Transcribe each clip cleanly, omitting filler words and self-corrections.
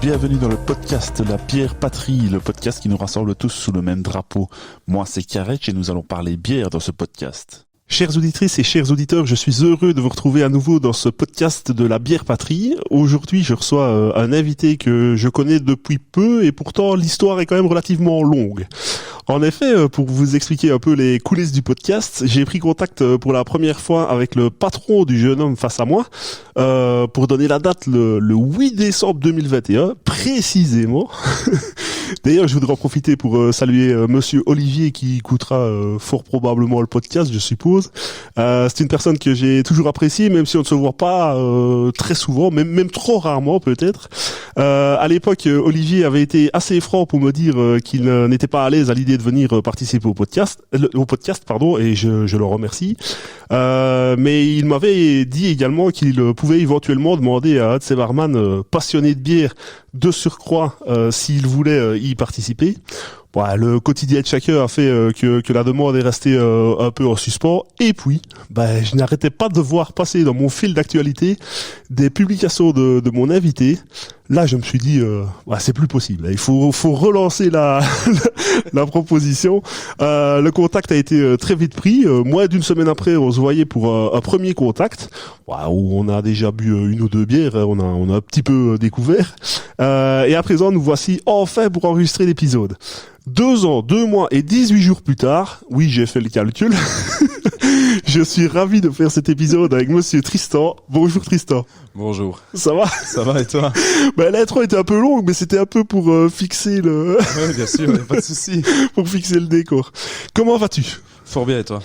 Bienvenue dans le podcast La Bière Patrie, le podcast qui nous rassemble tous sous le même drapeau. Moi, c'est Karetch et nous allons parler bière dans ce podcast. Chères auditrices et chers auditeurs, je suis heureux de vous retrouver à nouveau dans ce podcast de La Bière Patrie. Aujourd'hui, je reçois un invité que je connais depuis peu et pourtant l'histoire est quand même relativement longue. En effet, pour vous expliquer un peu les coulisses du podcast, j'ai pris contact pour la première fois avec le patron du jeune homme face à moi, pour donner la date le 8 décembre 2021, précisément. D'ailleurs, je voudrais en profiter pour saluer Monsieur Olivier qui écoutera fort probablement le podcast, je suppose. C'est une personne que j'ai toujours appréciée, même si on ne se voit pas très souvent, même trop rarement peut-être. À l'époque, Olivier avait été assez franc pour me dire qu'il n'était pas à l'aise à l'idée de venir participer au podcast, et je le remercie. Mais il m'avait dit également qu'il pouvait éventuellement demander à un de ses barman passionnés de bière de surcroît s'il voulait y participer. Bon, le quotidien de chacun a fait que la demande est restée un peu en suspens. Et puis, je n'arrêtais pas de voir passer dans mon fil d'actualité des publications de mon invité. Là, je me suis dit, c'est plus possible. Il faut relancer la proposition. Le contact a été très vite pris. Moins d'une semaine après, on se voyait pour un premier contact, où on a déjà bu une ou deux bières. On a un petit peu découvert. Et à présent, nous voici enfin pour enregistrer l'épisode. 2 ans, 2 mois et 18 jours plus tard, oui, j'ai fait le calcul, je suis ravi de faire cet épisode avec Monsieur Tristan. Bonjour Tristan. Bonjour. Ça va ? Ça va et toi ? L'intro était un peu longue, mais c'était un peu pour fixer le... Oui, bien sûr, pas de souci. Pour fixer le décor. Comment vas-tu ? Fort bien et toi ?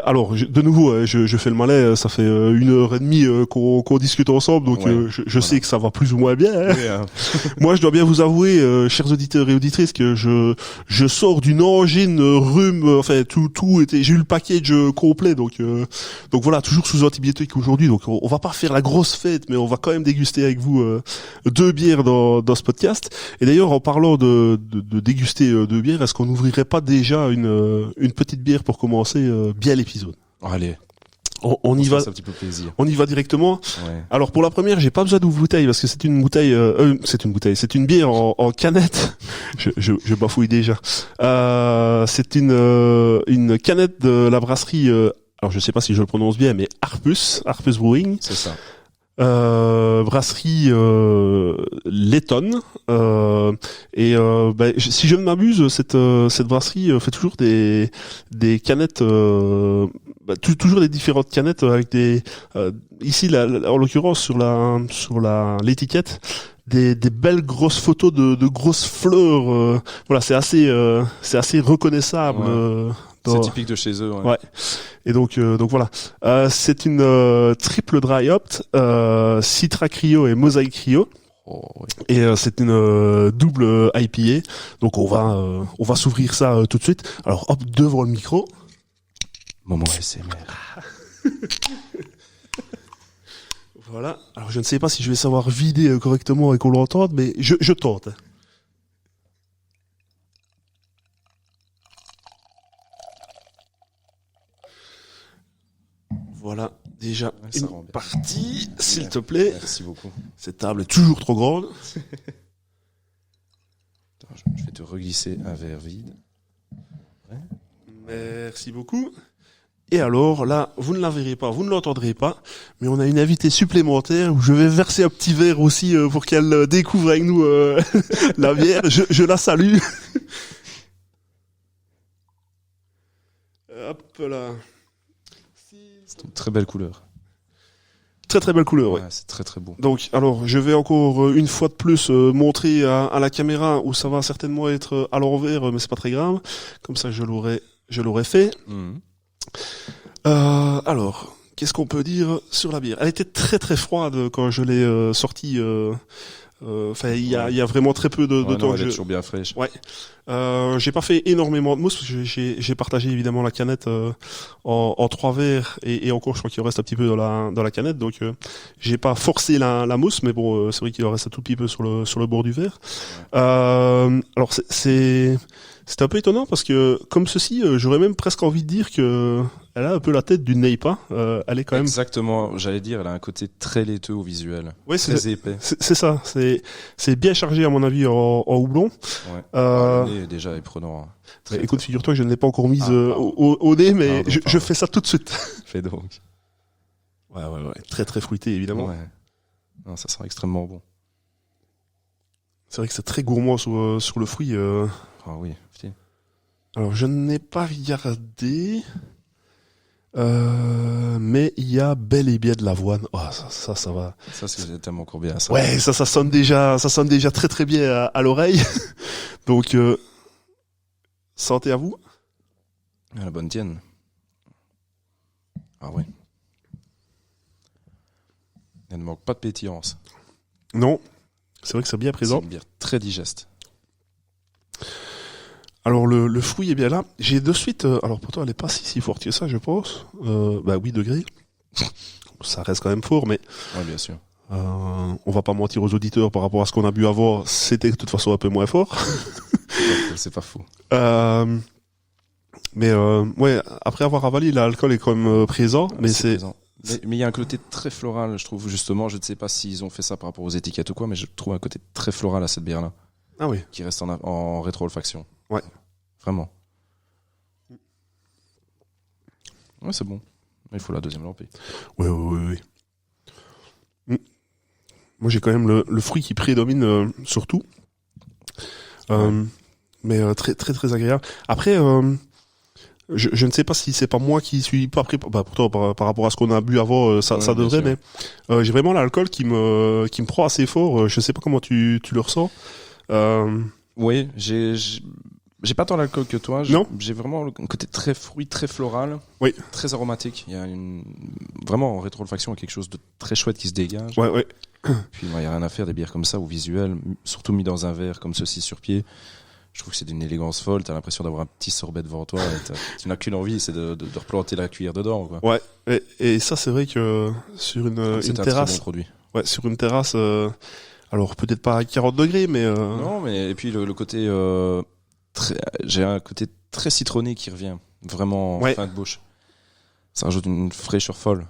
Alors, de nouveau, je fais le malin, ça fait 1h30 qu'on discute ensemble, donc ouais, je sais que ça va plus ou moins bien. Hein. Oui, Moi, je dois bien vous avouer, chers auditeurs et auditrices, que je sors d'une angine, rhume, tout était, j'ai eu le package complet, donc voilà, toujours sous antibiotiques aujourd'hui, donc on va pas faire la grosse fête, mais on va quand même déguster avec vous 2 bières dans ce podcast. Et d'ailleurs, en parlant de déguster 2 bières, est-ce qu'on n'ouvrirait pas déjà une petite bière pour commencer bien l'épisode? Allez. On y va. Ça un petit peu plaisir. On y va directement. Ouais. Alors pour la première, j'ai pas besoin de bouteille parce que c'est une bouteille. C'est une bière en canette. Je bafouille déjà. C'est une canette de la brasserie. Alors je sais pas si je le prononce bien, mais Arpus Brewing. C'est ça. Brasserie lettonne. Si je ne m'abuse, cette brasserie fait toujours des canettes. Toujours des différentes canettes avec des ici en l'occurrence sur l'étiquette des belles grosses photos de grosses fleurs. Voilà, c'est assez reconnaissable. Ouais. C'est typique de chez eux. Ouais. Et donc voilà. C'est une triple dry hopped, Citra Cryo et Mosaic Cryo. Oh, oui. Et c'est une double IPA. Donc on va s'ouvrir ça tout de suite. Alors hop, devant le micro. Moment ASMR. Voilà. Alors je ne sais pas si je vais savoir vider correctement et qu'on l'entende, mais je tente. Voilà, déjà une partie, s'il te plaît. Merci beaucoup. Cette table est toujours trop grande. Attends, je vais te reglisser un verre vide. Ouais. Merci beaucoup. Et alors, là, vous ne la verrez pas, vous ne l'entendrez pas, mais on a une invitée supplémentaire où je vais verser un petit verre aussi pour qu'elle découvre avec nous la bière. Je la salue. Hop là. C'est une très belle couleur. Très très belle couleur, ouais. Ouais. C'est très très beau. Donc, alors, je vais encore une fois de plus montrer à la caméra où ça va certainement être à l'envers, mais c'est pas très grave. Comme ça, je l'aurais fait. Mmh. Alors, qu'est-ce qu'on peut dire sur la bière ? Elle était très très froide quand je l'ai sortie. Il y a vraiment très peu de temps. Elle est toujours bien fraîche. Ouais. J'ai pas fait énormément de mousse parce que j'ai partagé évidemment la canette en 3 verres et encore je crois qu'il en reste un petit peu dans la canette, donc j'ai pas forcé la mousse, mais bon c'est vrai qu'il en reste un tout petit peu sur le bord du verre. Ouais. Alors c'est un peu étonnant parce que comme ceci, j'aurais même presque envie de dire que elle a un peu la tête d'une Neipa. Elle est quand même. Exactement, j'allais dire, elle a un côté très laiteux au visuel. Ouais, très épais. C'est ça. C'est bien chargé à mon avis en houblon. Ouais. Le nez déjà est prenant. Écoute, figure-toi que je ne l'ai pas encore mise au nez, mais je fais ça tout de suite. Fais donc. Ouais. Très très fruité évidemment. Ouais. Non, ça sent extrêmement bon. C'est vrai que c'est très gourmand sur le fruit. Ah oui, putain. Alors je n'ai pas regardé, mais il y a bel et bien de l'avoine. Oh, ça va. Ça c'est tellement encore bien. Ça. Ouais, ça sonne déjà très très bien à l'oreille. Donc santé à vous. La bonne tienne. Ah oui. Elle ne manque pas de pétillance. Non, c'est vrai que c'est bien présent. C'est une bière très digeste. Alors le fruit est bien là. J'ai de suite. Alors pourtant elle est pas si forte que ça, je pense. 8 degrés. Ça reste quand même fort, mais. Oui, bien sûr. On va pas mentir aux auditeurs par rapport à ce qu'on a bu avant. C'était de toute façon un peu moins fort. C'est pas faux. Mais ouais, après avoir avalé, l'alcool est quand même présent, mais c'est. Présent. Mais il y a un côté très floral, je trouve, justement. Je ne sais pas s'ils ont fait ça par rapport aux étiquettes ou quoi, mais je trouve un côté très floral à cette bière-là. Ah oui. Qui reste en rétro-olfaction. Ouais. Vraiment. Ouais, c'est bon. Il faut la deuxième lampée. Oui. Moi, j'ai quand même le fruit qui prédomine surtout. Mais très, très, très agréable. Après, je ne sais pas si c'est pas moi qui suis pas pris. Pourtant, par rapport à ce qu'on a bu avant, ça devrait. Mais j'ai vraiment l'alcool qui me prend assez fort. Je sais pas comment tu le ressens. Oui, j'ai pas tant l'alcool que toi. Non. J'ai vraiment un côté très fruit, très floral. Oui. Très aromatique. Il y a vraiment en rétro-olfaction quelque chose de très chouette qui se dégage. Ouais. Puis il y a rien à faire des bières comme ça au visuel, surtout mis dans un verre comme ceci sur pied. Je trouve que c'est d'une élégance folle. T'as l'impression d'avoir un petit sorbet devant toi. Et tu n'as qu'une envie, c'est de replanter la cuillère dedans, quoi. Ouais. Et ça, c'est vrai que sur une terrasse. C'est un très bon produit. Ouais, sur une terrasse. Alors peut-être pas à 40 degrés, mais. Non, mais et puis le côté. J'ai un côté très citronné qui revient, vraiment en fin de bouche. Ça rajoute une fraîcheur folle.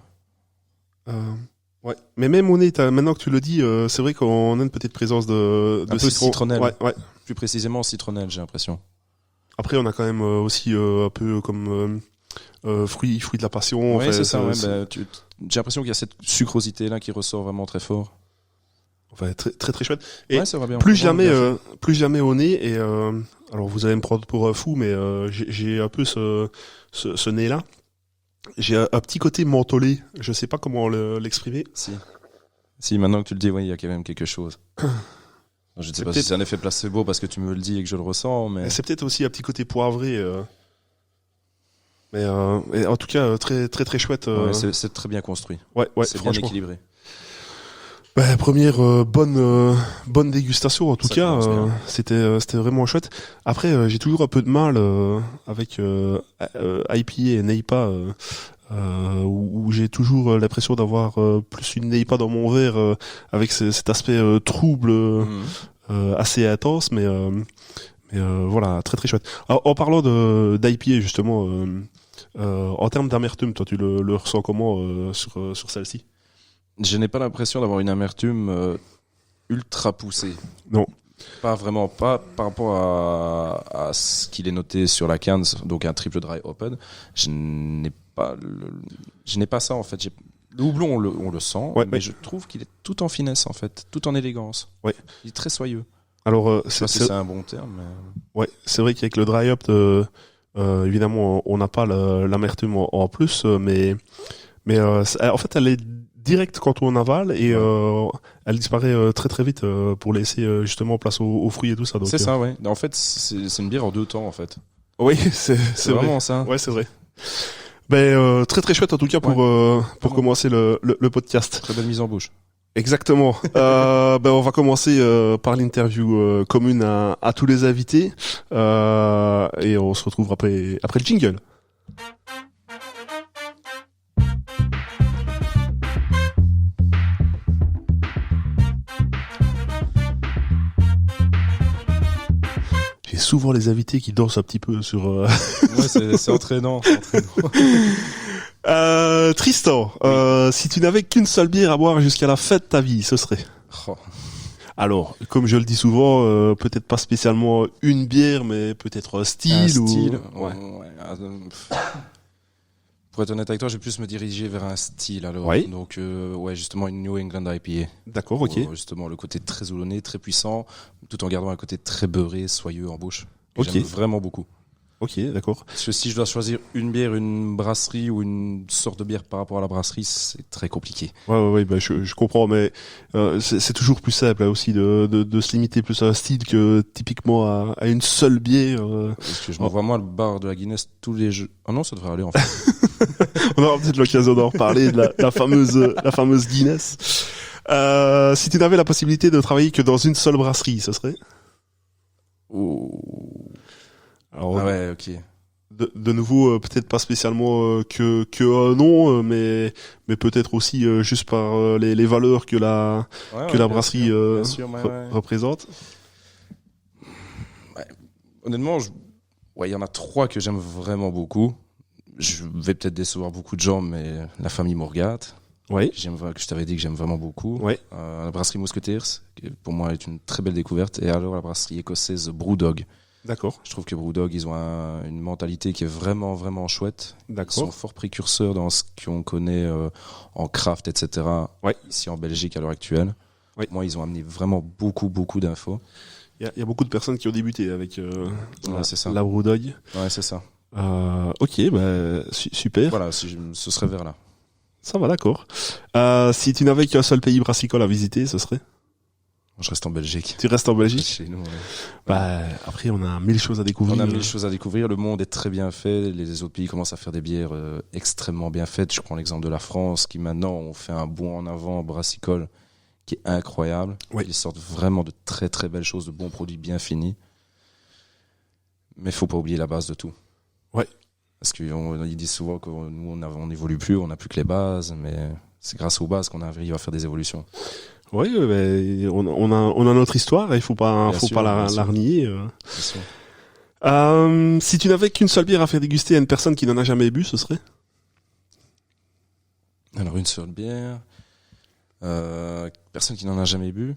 Ouais. Mais même au nez, maintenant que tu le dis, c'est vrai qu'on a une petite présence de un peu citronnelle. Ouais. Plus précisément citronnelle, j'ai l'impression. Après, on a quand même aussi un peu comme fruit de la passion. Ouais, c'est ça. J'ai l'impression qu'il y a cette sucrosité là qui ressort vraiment très fort. Enfin, très très très chouette. Et ça va bien. plus jamais au nez. Et alors, vous allez me prendre pour un fou, mais j'ai un peu ce nez là. J'ai un petit côté mentholé. Je sais pas comment l'exprimer. Si, maintenant que tu le dis, il y a quand même quelque chose. Je ne sais pas si c'est un effet placebo parce que tu me le dis et que je le ressens, mais c'est peut-être aussi un petit côté poivré. Mais en tout cas, très très très chouette. C'est très bien construit. Ouais, c'est bien équilibré. Première bonne dégustation en tout cas. C'était vraiment chouette. Après, j'ai toujours un peu de mal avec IPA et Neipa. Où j'ai toujours l'impression d'avoir plus une Neipa dans mon verre avec cet aspect trouble assez intense, mais voilà, très très chouette. Alors, en parlant d'IPA justement, en termes d'amertume, toi tu le ressens comment sur celle-ci? Je n'ai pas l'impression d'avoir une amertume ultra poussée. Non. Pas vraiment, pas par rapport à ce qu'il est noté sur la canne, donc un triple dry open. Je n'ai pas ça en fait. Le houblon, on le sent, mais je trouve qu'il est tout en finesse en fait, tout en élégance. Ouais. Il est très soyeux. Alors, je sais pas si c'est un bon terme. Mais... Ouais, c'est vrai qu'avec le dry hop, évidemment, on n'a pas l'amertume en plus, mais en fait, elle est directe quand on avale et elle disparaît très très vite pour laisser justement place aux fruits et tout ça. C'est ça, ouais. En fait, c'est une bière en 2 temps en fait. Oui, c'est vraiment ça. Ouais, c'est vrai. Très très chouette en tout cas pour commencer le podcast. Très belle mise en bouche. Exactement. On va commencer par l'interview commune à tous les invités et on se retrouve après le jingle. J'ai souvent les invités qui dansent un petit peu sur... Ouais, c'est entraînant. Tristan, si tu n'avais qu'une seule bière à boire jusqu'à la fin de ta vie, ce serait... Oh. Alors, comme je le dis souvent, peut-être pas spécialement une bière, mais peut-être un style. Un style, Ouais. Pour être honnête avec toi, je vais plus me diriger vers un style alors. Oui. Donc, justement une New England IPA. D'accord, ok. Justement, le côté très houblonné, très puissant, tout en gardant un côté très beurré, soyeux en bouche. Que Ok. J'aime vraiment beaucoup. Ok, d'accord. Parce que si je dois choisir une bière, une brasserie ou une sorte de bière par rapport à la brasserie, c'est très compliqué. Ouais, bah, je comprends, mais c'est toujours plus simple là, aussi de se limiter plus à un style que typiquement à une seule bière. Parce que je me vois moi le bar de la Guinness tous les jeux. Ah non, ça devrait aller en fait. On aura peut-être l'occasion d'en reparler de la fameuse Guinness. Si tu n'avais la possibilité de travailler que dans une seule brasserie, ce serait? Alors, Ah ouais, ok. de nouveau, peut-être pas spécialement que un nom, mais peut-être aussi juste par les valeurs que la brasserie bien sûr, ouais. représente. Ouais. Honnêtement, il y en a 3 que j'aime vraiment beaucoup. Je vais peut-être décevoir beaucoup de gens, mais la famille Morgat, Oui. que je t'avais dit que j'aime vraiment beaucoup. Ouais. La brasserie Mousquetaires, qui pour moi est une très belle découverte. Et alors la brasserie écossaise Brewdog. D'accord. Je trouve que Brewdog, ils ont une mentalité qui est vraiment, vraiment chouette. Ils sont D'accord. fort précurseurs dans ce qu'on connaît en craft, etc. Ouais. Ici en Belgique à l'heure actuelle. Ouais. Moi, ils ont amené vraiment beaucoup, beaucoup d'infos. Il y a beaucoup de personnes qui ont débuté avec C'est ça. la Brewdog. Ouais, c'est ça. Ok, bah super. Voilà, ce serait vers là. Ça va, d'accord. Si tu n'avais qu'un seul pays brassicole à visiter, ce serait? Je reste en Belgique. Tu restes en Belgique? Chez nous, ouais. Bah après, on a 1000 choses à découvrir. On a 1000 choses à découvrir. Le monde est très bien fait. Les autres pays commencent à faire des bières extrêmement bien faites. Je prends l'exemple de la France, qui maintenant ont fait un bond en avant brassicole qui est incroyable. Oui. Ils sortent vraiment de très très belles choses, de bons produits bien finis. Mais faut pas oublier la base de tout. Ouais. Parce qu'ils disent souvent que nous on n'évolue plus, on n'a plus que les bases, mais c'est grâce aux bases qu'on arrive à faire des évolutions. Oui, on a notre histoire et il faut pas la renier. Si tu n'avais qu'une seule bière à faire déguster à une personne qui n'en a jamais bu, ce serait? Alors une seule bière, personne qui n'en a jamais bu.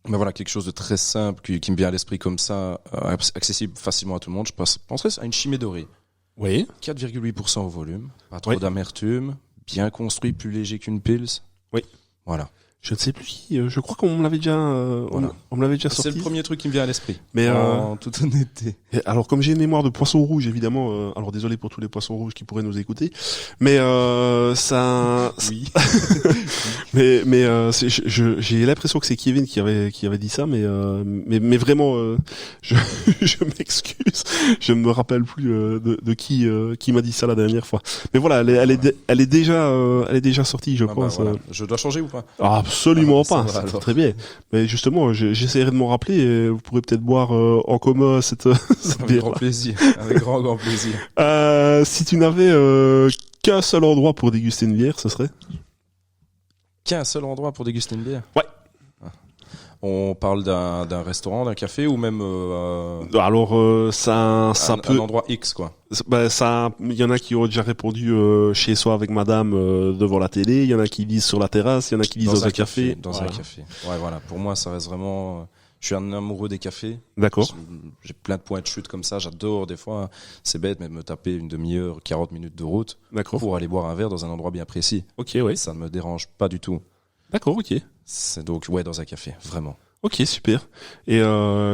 Mais voilà, quelque chose de très simple qui me vient à l'esprit comme ça, accessible facilement à tout le monde. Je penserais à une Chimay dorée. Oui. 4,8% au volume, pas trop Oui. d'amertume, bien construit, plus léger qu'une Pils. Oui. Voilà. Je ne sais plus qui. Je crois qu'on me l'avait déjà. Voilà. On me l'avait déjà C'est sorti. le premier truc qui me vient à l'esprit. Mais en toute honnêteté. alors comme j'ai une mémoire de poisson rouge, évidemment. Alors désolé pour tous les poissons rouges qui pourraient nous écouter. Mais ça. Oui. mais j'ai l'impression que c'est Kevin qui avait dit ça. Mais vraiment, je m'excuse. Je ne me rappelle plus de qui m'a dit ça la dernière fois. Mais voilà, elle est déjà sortie, je pense. Voilà. Je dois changer ou pas? Absolument Ça pas, va, c'est alors. très bien. Mais justement, j'essaierai de m'en rappeler et vous pourrez peut-être boire en commun cette Avec bière. grand plaisir. Avec grand plaisir. Si tu n'avais qu'un seul endroit pour déguster une bière, ce serait? Qu'un seul endroit pour déguster une bière? Ouais. On parle d'un restaurant, d'un café ou même Alors ça un peut. endroit X, quoi. Ça, il y en a qui ont déjà répondu chez soi avec madame devant la télé, il y en a qui disent sur la terrasse, il y en a qui disent dans un café. Dans Voilà. un café. Ouais, voilà. Pour moi, ça reste vraiment. Je suis un amoureux des cafés. D'accord. J'ai plein de points de chute comme ça. J'adore des fois. C'est bête, mais me taper une demi-heure, 40 minutes de route D'accord. pour aller boire un verre dans un endroit bien précis. Ok, ouais. Ça ne me dérange pas du tout. D'accord, ok. C'est donc dans un café, vraiment. Ok, super. Et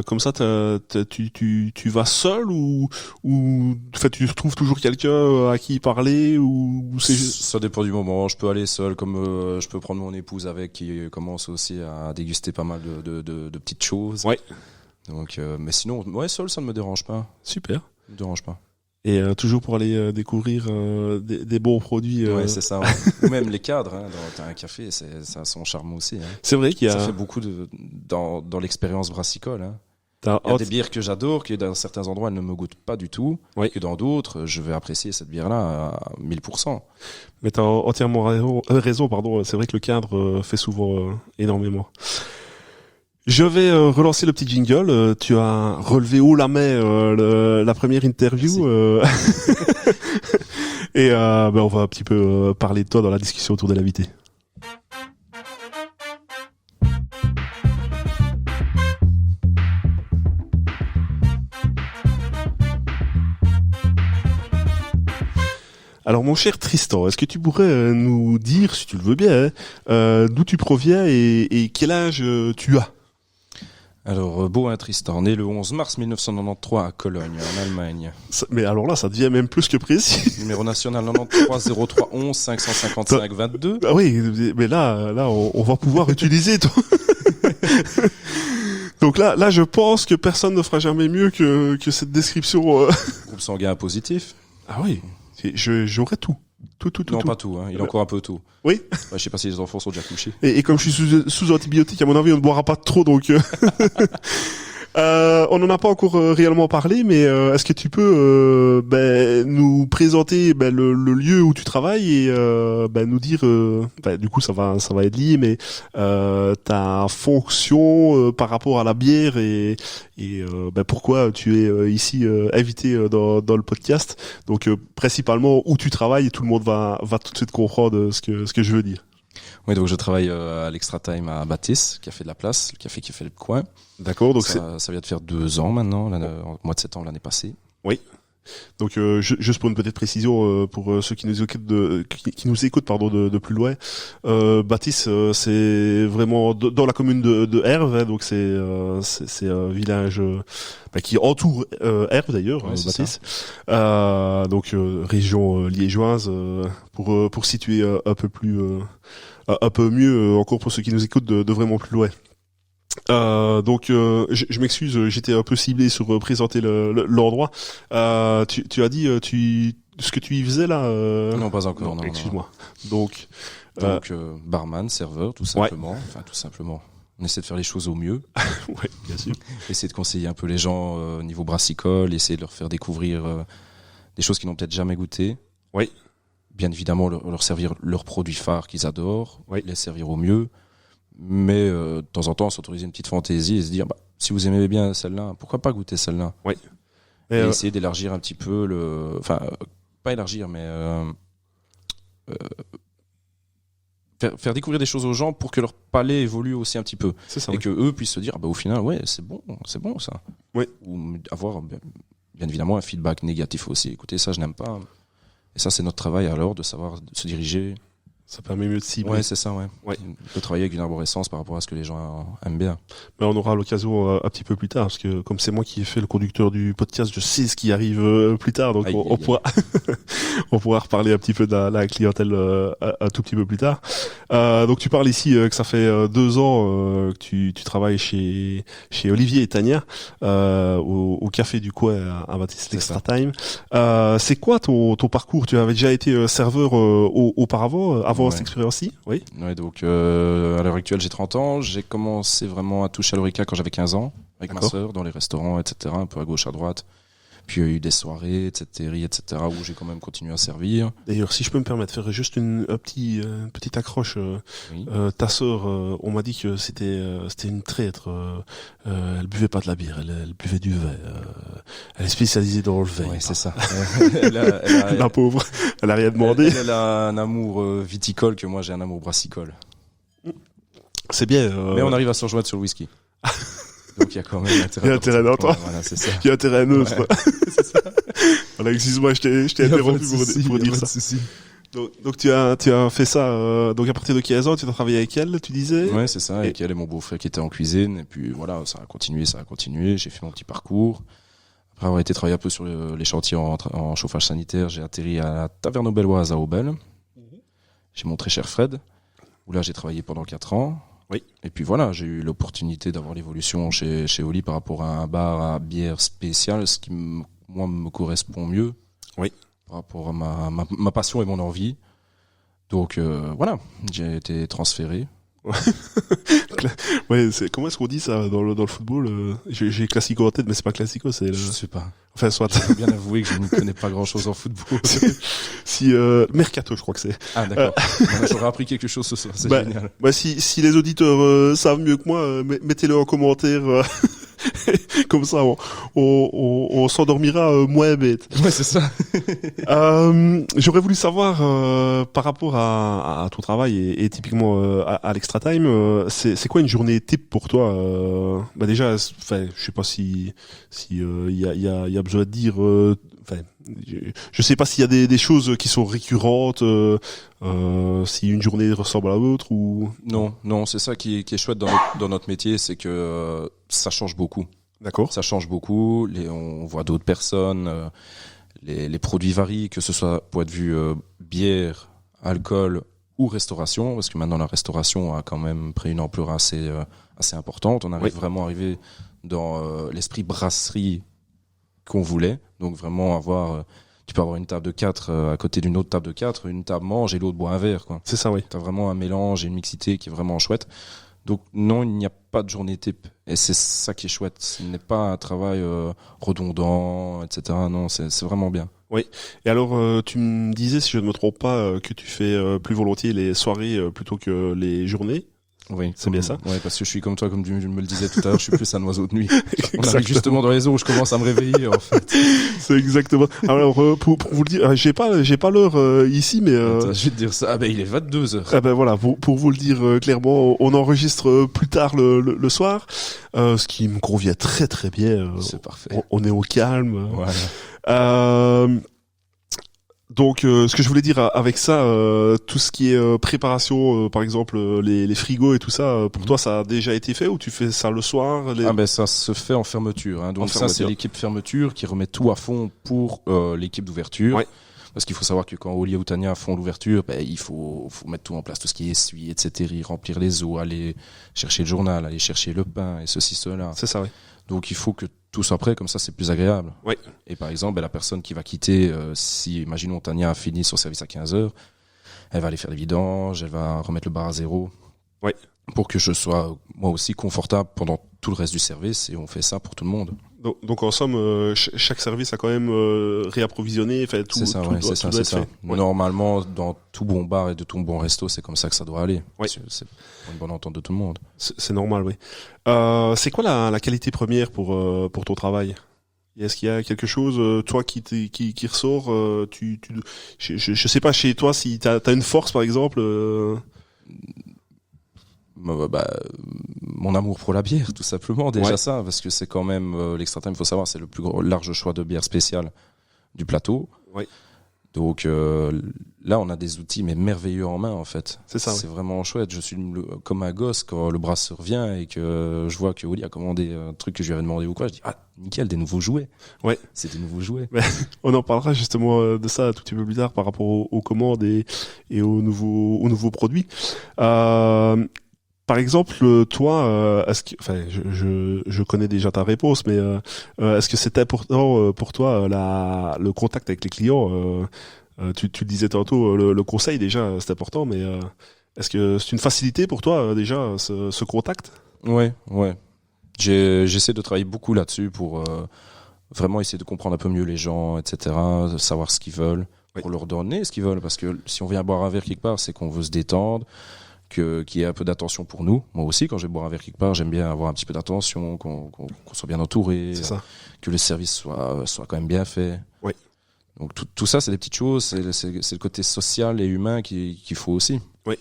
comme ça, tu vas seul ou en fait, tu trouves toujours quelqu'un à qui parler ou c'est juste... Ça dépend du moment. Je peux aller seul, comme je peux prendre mon épouse avec, qui commence aussi à déguster pas mal de petites choses. Ouais. Donc, mais sinon, seul, ça ne me dérange pas. Super. Ça me dérange pas. Et toujours pour aller découvrir des bons produits. Ouais, c'est ça. Ouais. Ou même les cadres, hein, dans un café, ça a son charme aussi. Hein. C'est vrai qu'il y a... Ça fait beaucoup dans l'expérience brassicole. Hein. T'as Il y a des bières que j'adore, qui dans certains endroits elles ne me goûtent pas du tout, Oui. que dans d'autres, je vais apprécier cette bière-là à 1000%. Mais t'as entièrement raison, pardon. C'est vrai que le cadre fait souvent énormément. Je vais relancer le petit jingle. Tu as relevé haut la main la première interview. Et on va un petit peu parler de toi dans la discussion autour de l'invité. Alors mon cher Tristan, est-ce que tu pourrais nous dire, si tu le veux bien, d'où tu proviens et quel âge tu as? Alors, Boin Tristan, né le 11 mars 1993 à Cologne, en Allemagne. Mais alors là, ça devient même plus que précis. Numéro national 93 03 11 555 22. Ah oui, mais là, on va pouvoir utiliser ton... Donc là, je pense que personne ne fera jamais mieux que cette description. Groupe sanguin positif. Ah oui, j'aurais tout. Tout. Non, pas tout, hein. Il a encore un peu tout. Oui. Je sais pas si les enfants sont déjà couchés. Et comme je suis sous antibiotiques, à mon avis, on ne boira pas trop, donc... on n'en a pas encore réellement parlé, mais est-ce que tu peux nous présenter le lieu où tu travailles et nous dire, du coup ça va être lié, mais ta fonction par rapport à la bière et pourquoi tu es ici invité dans le podcast. Donc principalement où tu travailles et tout le monde va tout de suite comprendre ce que je veux dire. Oui, donc je travaille à l'Extra Time à Baptiste, Café de la Place, le café qui fait le coin. D'accord, donc ça vient de faire 2 ans maintenant, au mois de septembre l'année passée. Oui. Donc juste pour une petite précision pour ceux qui nous écoutent de plus loin, Baptiste c'est vraiment dans la commune de Herve, hein, donc c'est un village qui entoure Herve d'ailleurs, ouais, Baptiste. Donc région liégeoise pour situer un peu mieux encore pour ceux qui nous écoutent de vraiment plus loin. Donc je m'excuse, j'étais un peu ciblé sur présenter l'endroit. Tu as dit ce que tu y faisais là Non, pas encore. Non, excuse-moi. Donc barman, serveur, tout simplement. Ouais. Enfin, tout simplement. On essaie de faire les choses au mieux. Ouais, bien sûr. Essayer de conseiller un peu les gens au niveau brassicole, essayer de leur faire découvrir des choses qu'ils n'ont peut-être jamais goûté. Oui. Bien évidemment, leur servir leurs produits phares qu'ils adorent, oui. Les servir au mieux. Mais de temps en temps, s'autoriser une petite fantaisie et se dire, si vous aimez bien celle-là, pourquoi pas goûter celle-là? Oui. Et essayer d'élargir un petit peu enfin, pas élargir, mais faire découvrir des choses aux gens pour que leur palais évolue aussi un petit peu. C'est ça, et que eux puissent se dire, au final, ouais, c'est bon ça. Oui. Ou avoir, bien évidemment, un feedback négatif aussi. Écoutez, ça, je n'aime pas. Et ça, c'est notre travail alors, de savoir se diriger. Ça permet mieux de cibler. Ouais, c'est ça, ouais. De travailler avec une arborescence par rapport à ce que les gens aiment bien. Mais on aura l'occasion un petit peu plus tard, parce que comme c'est moi qui ai fait le conducteur du podcast, je sais ce qui arrive plus tard, donc on pourra on pourra reparler un petit peu de la clientèle un tout petit peu plus tard. Donc tu parles ici que ça fait 2 ans que tu travailles chez Olivier et Tania au café du coin à Baptiste l'Extra Time. C'est quoi ton parcours? Tu avais déjà été serveur auparavant, avant cette expérience-ci? Oui. Ouais, donc à l'heure actuelle j'ai 30 ans. J'ai commencé vraiment à toucher à l'Horeca quand j'avais 15 ans, avec ma sœur, dans les restaurants, etc., un peu à gauche, à droite. Puis il y a eu des soirées, etc., où j'ai quand même continué à servir. D'ailleurs, si je peux me permettre de faire juste une petite accroche, oui. Ta sœur, on m'a dit que c'était une traître. Elle buvait pas de la bière, elle buvait du vin. Elle est spécialisée dans le vin. Oui, c'est ça. La pauvre, elle a rien demandé. Elle a un amour viticole que moi j'ai un amour brassicole. C'est bien. Mais on arrive à se rejoindre sur le whisky. Donc il y a quand même intérêt d'entendre. Voilà, c'est ça. Il y a intérêt à neutre. Ouais, c'est ça. Voilà, excuse-moi, je t'ai interrompu pour dire ça. Donc tu as fait ça donc à partir de 15 ans, tu as travaillé avec elle, tu disais? Ouais, c'est ça, avec elle et mon beau-frère qui était en cuisine, et puis voilà, ça a continué, j'ai fait mon petit parcours. Après avoir été travailler un peu sur les chantiers en chauffage sanitaire, j'ai atterri à la Taverne aux Belloises à Aubel. Chez mon très cher Fred, où là j'ai travaillé pendant 4 ans. Oui. Et puis voilà, j'ai eu l'opportunité d'avoir l'évolution chez Oli par rapport à un bar à bière spéciale, ce qui moi me correspond mieux. Oui. Par rapport à ma passion et mon envie. Donc voilà, j'ai été transféré. Ouais, Ouais, comment est-ce qu'on dit ça dans le football? J'ai Classico en tête, mais c'est pas Classico, c'est. Je sais pas. Enfin, soit. Je dois bien avouer que je ne connais pas grand-chose en football. Si Mercato, je crois que c'est. Ah d'accord. J'aurais appris quelque chose ce soir. C'est génial. Si les auditeurs savent mieux que moi, mettez-le en commentaire. Comme ça, on s'endormira moins bête. Ouais, c'est ça. J'aurais voulu savoir par rapport à ton travail et typiquement à l'Extra Time, c'est quoi une journée type pour toi? Déjà, enfin, je sais pas si y a besoin de dire. Je sais pas s'il y a des choses qui sont récurrentes, si une journée ressemble à l'autre ou. Non, c'est ça qui est chouette dans notre métier, c'est que ça change beaucoup. D'accord. Ça change beaucoup. On voit d'autres personnes. Les produits varient, que ce soit point de vue bière, alcool ou restauration, parce que maintenant la restauration a quand même pris une ampleur assez importante. On arrive vraiment arrivé dans l'esprit brasserie qu'on voulait. Donc vraiment tu peux avoir une table de 4 à côté d'une autre table de 4, une table mange et l'autre boit un verre, quoi. C'est ça, oui. T'as vraiment un mélange et une mixité qui est vraiment chouette. Donc non, il n'y a pas de journée type. Et c'est ça qui est chouette. Ce n'est pas un travail redondant, etc. Non, c'est vraiment bien. Oui. Et alors, tu me disais, si je ne me trompe pas, que tu fais plus volontiers les soirées plutôt que les journées. Oui, c'est bien ça. Oui, parce que je suis comme toi, comme tu me le disais tout à l'heure, je suis plus un oiseau de nuit. On arrive justement dans les eaux où je commence à me réveiller, en fait. C'est exactement. Alors, pour vous le dire, j'ai pas l'heure ici, mais. Attends, je vais te dire ça. Ah ben, il est 22h. Ah ben voilà, pour vous le dire clairement, on enregistre plus tard le soir, ce qui me convient très très bien. C'est parfait. On est au calme. Voilà. Donc, ce que je voulais dire avec ça, tout ce qui est préparation, par exemple les frigos et tout ça, pour toi, ça a déjà été fait ou tu fais ça le soir? Ah ben ça se fait en fermeture. Hein. Donc ça, c'est l'équipe fermeture qui remet tout à fond pour l'équipe d'ouverture. Ouais. Parce qu'il faut savoir que quand Oli ou Tania font l'ouverture, il faut mettre tout en place, tout ce qui est essuie, etc., remplir les eaux, aller chercher le journal, aller chercher le pain et ceci, cela. C'est ça, oui. Donc il faut que tout soit prêt, comme ça c'est plus agréable. Oui. Et par exemple, la personne qui va quitter, si imaginons Tania a fini son service à 15h, elle va aller faire les vidanges, elle va remettre le bar à zéro. Oui. Pour que je sois moi aussi confortable pendant tout le reste du service, et on fait ça pour tout le monde. Donc en somme, chaque service a quand même réapprovisionné, fait tout. C'est ça, c'est ça. Ouais. Normalement, dans tout bon bar et de tout bon resto, c'est comme ça que ça doit aller. Ouais. C'est pour une bonne entente de tout le monde. C'est normal, oui. C'est quoi la qualité première pour ton travail? Est-ce qu'il y a quelque chose, toi, qui ressort? Je sais pas chez toi si t'as une force, par exemple. Mon amour pour la bière, tout simplement, déjà ça, parce que c'est quand même l'Extra Time, il faut savoir, c'est le plus large choix de bières spéciales du plateau. Oui. Donc là, on a des outils mais merveilleux en main, en fait. C'est ça. C'est vraiment chouette. Je suis comme un gosse quand le brasseur vient et que je vois que Oli a commandé un truc que je lui avais demandé ou quoi. Je dis nickel, des nouveaux jouets. Ouais. C'est des nouveaux jouets. On en parlera justement de ça tout petit peu plus tard par rapport aux commandes et aux nouveaux produits. Par exemple, toi, je connais déjà ta réponse, mais est-ce que c'est important pour toi le contact avec les clients? Tu le disais tantôt, le conseil déjà, c'est important, mais est-ce que c'est une facilité pour toi déjà ce contact? Ouais. J'essaie de travailler beaucoup là-dessus pour vraiment essayer de comprendre un peu mieux les gens, etc., savoir ce qu'ils veulent, pour leur donner ce qu'ils veulent, parce que si on vient boire un verre quelque part, c'est qu'on veut se détendre. Qu'il y ait un peu d'attention pour nous. Moi aussi, quand je vais boire un verre quelque part, j'aime bien avoir un petit peu d'attention, qu'on soit bien entouré, que le service soit quand même bien fait. Oui. Donc tout ça, c'est des petites choses, c'est le côté social et humain qu'il faut aussi. Oui.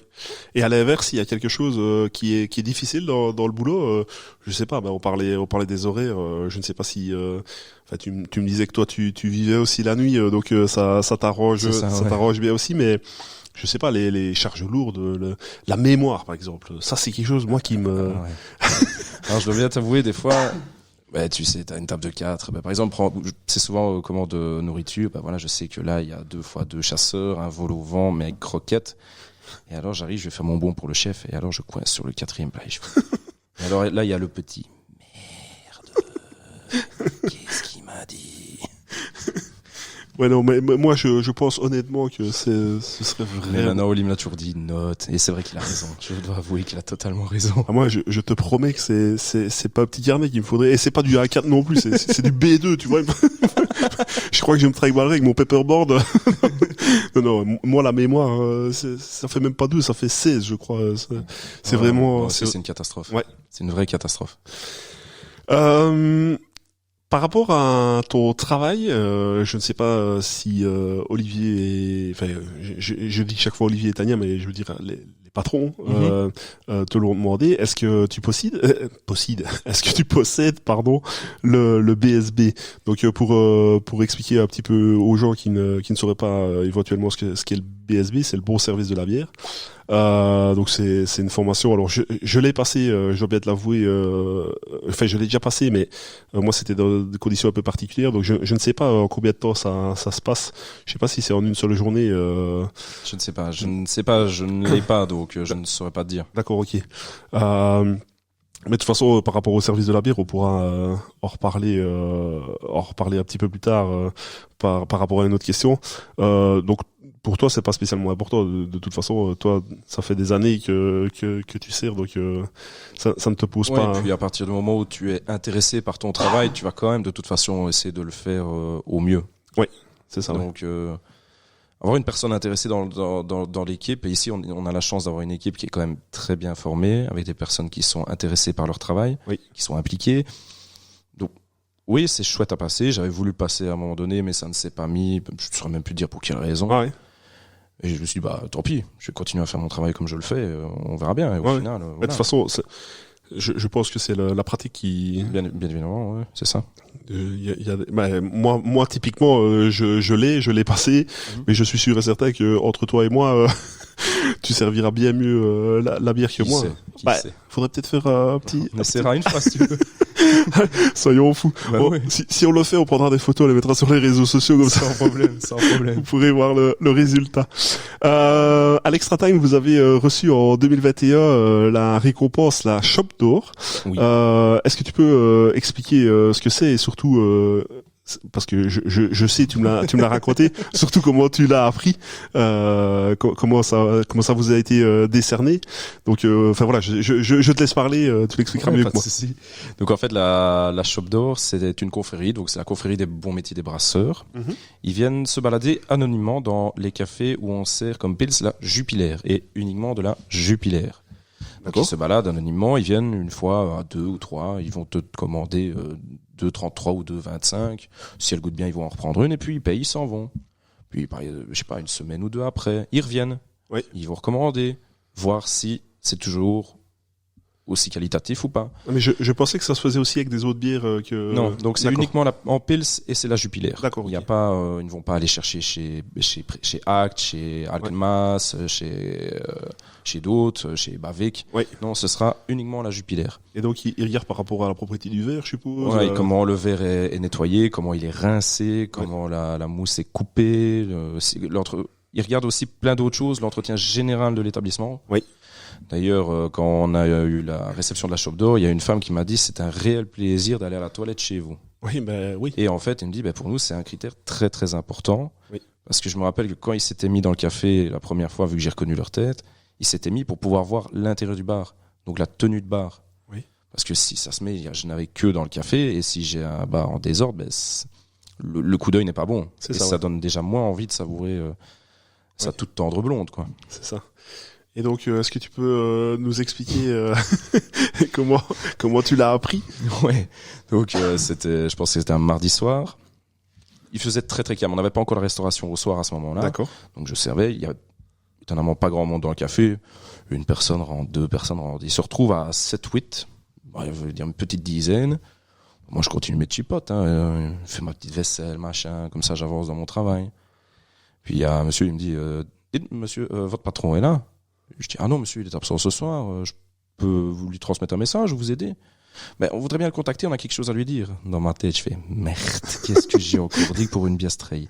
Et à l'inverse, il y a quelque chose qui est difficile dans le boulot. Je sais pas. On parlait des horaires. Je ne sais pas si. Tu me disais que toi, tu vivais aussi la nuit, donc ça t'arrange, t'arrange bien aussi, mais. Je sais pas, les charges lourdes, la mémoire par exemple, ça c'est quelque chose moi qui me... Alors je dois bien t'avouer, des fois, tu sais, t'as une table de 4, par exemple, c'est souvent commande de nourriture, je sais que là il y a 2 fois 2 chasseurs, un vol au vent mais avec croquettes, et alors j'arrive, je vais faire mon bon pour le chef, et alors je coince sur le 4e plat, et alors là il y a le petit, merde, qu'est-ce qu'il m'a dit? Ouais, non, mais moi, je pense honnêtement que ce serait Mais vraiment... maintenant, Oli me l'a toujours dit, note. Et c'est vrai qu'il a raison. Je dois avouer qu'il a totalement raison. Ah, moi, je te promets que c'est pas un petit carnet qu'il me faudrait. Et c'est pas du A4 non plus, c'est du B2, tu vois. Je crois que je me travaillerai avec mon paperboard. Non, moi, la mémoire, ça fait même pas 2, ça fait 16, je crois. C'est vraiment... C'est une catastrophe. Ouais. C'est une vraie catastrophe. Par rapport à ton travail, je ne sais pas si Olivier, enfin, je dis chaque fois Olivier et Tania, mais je veux dire les patrons te l'ont demandé. Est-ce que tu est-ce que tu possèdes, pardon, le BSB? Donc pour expliquer un petit peu aux gens qui ne sauraient pas éventuellement ce qu'est le BSB, c'est le bon service de la bière. Donc c'est une formation. Alors je l'ai passé, je dois bien te l'avouer. Enfin, je l'ai déjà passé, mais moi c'était dans des conditions un peu particulières. Donc je ne sais pas en combien de temps ça se passe. Je sais pas si c'est en une seule journée. Je ne sais pas. Je ne l'ai pas, donc je ne saurais pas te dire. D'accord, ok. Mais de toute façon, par rapport au service de la bière, on pourra en reparler un petit peu plus tard par rapport à une autre question. Donc pour toi, c'est pas spécialement important. De toute façon, toi, ça fait des années que tu sers, donc ça ne te pose pas. Et puis à partir du moment où tu es intéressé par ton travail, tu vas quand même de toute façon essayer de le faire au mieux. Oui, c'est ça. Donc avoir une personne intéressée dans l'équipe, et ici on a la chance d'avoir une équipe qui est quand même très bien formée, avec des personnes qui sont intéressées par leur travail, qui sont impliquées. Donc oui, c'est chouette à passer. J'avais voulu le passer à un moment donné, mais ça ne s'est pas mis. Je ne saurais même plus dire pour quelle raison. Ah ouais. Et je me suis dit, tant pis, je vais continuer à faire mon travail comme je le fais, on verra bien. Et au final, voilà. De toute façon, je pense que c'est la pratique qui... Bien évidemment, ouais, c'est ça. Moi, typiquement, je l'ai passé, mais je suis sûr et certain que entre toi et moi, tu serviras bien mieux la bière que moi. Qui sait. Faudrait peut-être faire un petit... On essaiera une fois si tu veux. Soyons fous. Ouais. Si on le fait, on prendra des photos, on les mettra sur les réseaux sociaux comme ça. Sans problème. Vous pourrez voir le résultat. À l'Extra Time, vous avez reçu en 2021 la récompense, la Shop d'Or. Oui. Est-ce que tu peux expliquer ce que c'est et surtout parce que je sais, tu me l'as raconté, surtout comment tu l'as appris, comment ça vous a été décerné. Donc enfin voilà, je te laisse parler, tu l'expliqueras mieux que moi. Souci. Donc en fait la Shop d'Or, c'est une confrérie, donc c'est la confrérie des bons métiers des brasseurs. Mm-hmm. Ils viennent se balader anonymement dans les cafés où on sert comme pils la Jupiler et uniquement de la Jupiler. Donc ils se baladent anonymement, ils viennent une fois à 2 ou 3, ils vont te commander 2,33 ou 2,25. Si elle goûte bien, ils vont en reprendre une et puis ils payent, ils s'en vont. Puis, je sais pas, une semaine ou 2 après, ils reviennent. Oui. Ils vont recommander, voir si c'est toujours aussi qualitatif ou pas. Mais je pensais que ça se faisait aussi avec des autres bières que... Non, donc c'est uniquement en Pils et c'est la Jupiler. D'accord. Il y a pas, ils ne vont pas aller chercher chez Act, chez Alkenmass, chez d'autres, chez Bavik. Oui. Non, ce sera uniquement la Jupiler. Et donc ils regardent par rapport à la propriété du verre, je suppose. Ouais, comment le verre est nettoyé, comment il est rincé, comment la mousse est coupée. Ils regardent aussi plein d'autres choses, l'entretien général de l'établissement. Oui. D'ailleurs, quand on a eu la réception de la Shop d'Or, il y a une femme qui m'a dit c'est un réel plaisir d'aller à la toilette chez vous. Oui. Et en fait, il me dit pour nous c'est un critère très très important. Oui. Parce que je me rappelle que quand ils s'étaient mis dans le café la première fois, vu que j'ai reconnu leur tête, ils s'étaient mis pour pouvoir voir l'intérieur du bar, donc la tenue de bar. Oui. Parce que si ça se met, je n'avais que dans le café et si j'ai un bar en désordre, le coup d'œil n'est pas bon. Ça donne déjà moins envie de savourer sa toute tendre blonde, quoi. C'est ça. Et donc, est-ce que tu peux nous expliquer comment tu l'as appris? Ouais. Donc je pense que c'était un mardi soir. Il faisait très très calme. On n'avait pas encore la restauration au soir à ce moment-là. D'accord. Donc je servais. Il y avait étonnamment pas grand monde dans le café. Une personne rentre, 2 personnes rentrent. Ils se retrouvent à 7-8. Il veut dire une petite dizaine. Moi je continue mes chipotes. Je fais ma petite vaisselle, machin. Comme ça j'avance dans mon travail. Puis il y a un monsieur, il me dit dites monsieur, votre patron est là? Je dis non monsieur, il est absent ce soir, je peux vous lui transmettre un message ou vous aider? On voudrait bien le contacter, on a quelque chose à lui dire. Dans ma tête je fais merde, qu'est-ce que j'ai encore dit pour une biastreille?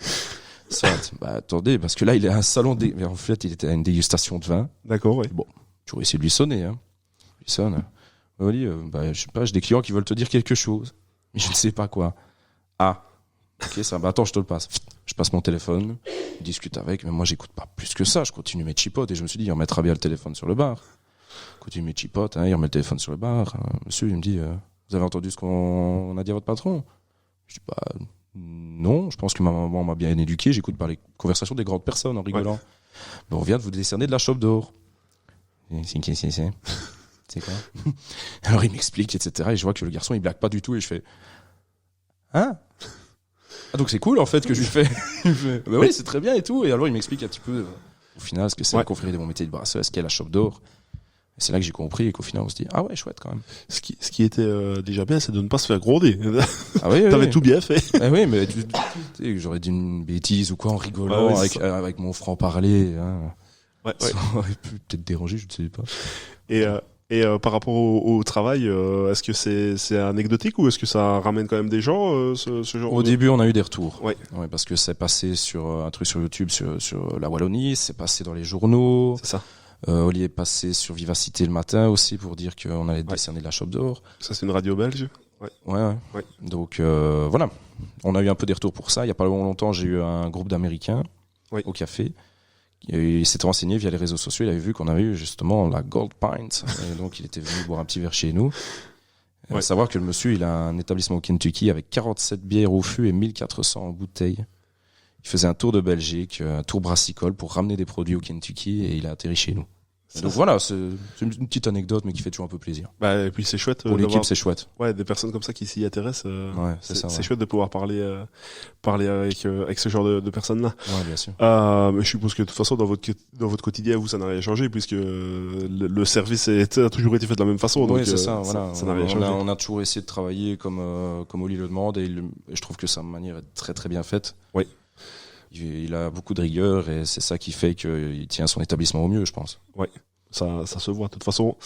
Soit, attendez, parce que là il est à un salon mais en fait il était à une dégustation de vin. D'accord, oui. Bon, j'aurais essayé de lui sonner, il sonne. Il m'a dit je sais pas, j'ai des clients qui veulent te dire quelque chose, mais je ne sais pas quoi. Ah ok, ça, attends, je te le passe. Je passe mon téléphone, je discute avec, mais moi j'écoute pas plus que ça, je continue mes chipotes et je me suis dit, il remettra bien le téléphone sur le bar. Je continue mes chipotes, il remet le téléphone sur le bar. Monsieur, il me dit, vous avez entendu ce qu'on a dit à votre patron? Je dis, non, je pense que ma maman m'a bien éduqué, j'écoute par les conversations des grandes personnes en rigolant. Mais on vient de vous décerner de la chope d'or. C'est quoi? Alors il m'explique, etc. Et je vois que le garçon il blague pas du tout et je fais, hein? Ah, donc c'est cool en fait que je lui fais. Bah oui, c'est très bien et tout. Et alors il m'explique un petit peu au final ce que c'est la confrérie des bons métiers de brasseur, ce qu'est la chope d'or. Et c'est là que j'ai compris et qu'au final on se dit, ah ouais, chouette quand même. Ce qui était déjà bien, c'est de ne pas se faire gronder. Ah oui, T'avais tout bien fait. Ah oui, mais j'aurais dit une bêtise ou quoi en rigolant avec mon franc-parler. Hein. Ça aurait pu peut-être déranger, je ne sais pas. Et par rapport au travail, est-ce que c'est anecdotique ou est-ce que ça ramène quand même des gens, ce genre Au début, on a eu des retours. Ouais, parce que c'est passé sur un truc sur YouTube sur la Wallonie, c'est passé dans les journaux. C'est ça. Oli est passé sur Vivacité le matin aussi pour dire qu'on allait décerner de la chope d'or. Ça, c'est une radio belge. Ouais. Donc voilà, on a eu un peu des retours pour ça. Il y a pas longtemps, j'ai eu un groupe d'Américains au café. Il s'était renseigné via les réseaux sociaux, il avait vu qu'on avait eu justement la Gold Pint, et donc il était venu boire un petit verre chez nous. Savoir que le monsieur, il a un établissement au Kentucky avec 47 bières au fût et 1400 en bouteille. Il faisait un tour de Belgique, un tour brassicole pour ramener des produits au Kentucky et il a atterri chez nous. Donc voilà, c'est une petite anecdote mais qui fait toujours un peu plaisir. Et puis c'est chouette. Pour l'équipe, c'est chouette. Ouais, des personnes comme ça qui s'y intéressent. C'est chouette de pouvoir parler avec ce genre de personnes-là. Ouais, bien sûr. Mais je suppose que de toute façon dans votre quotidien, vous, ça n'a rien changé puisque le service a toujours été fait de la même façon. Oui, c'est ça. Voilà. Ça n'a rien changé. On a toujours essayé de travailler comme Oli le demande et je trouve que sa manière est très très bien faite. Oui. Il a beaucoup de rigueur et c'est ça qui fait qu'il tient son établissement au mieux, je pense. Ouais, ça se voit. De toute façon,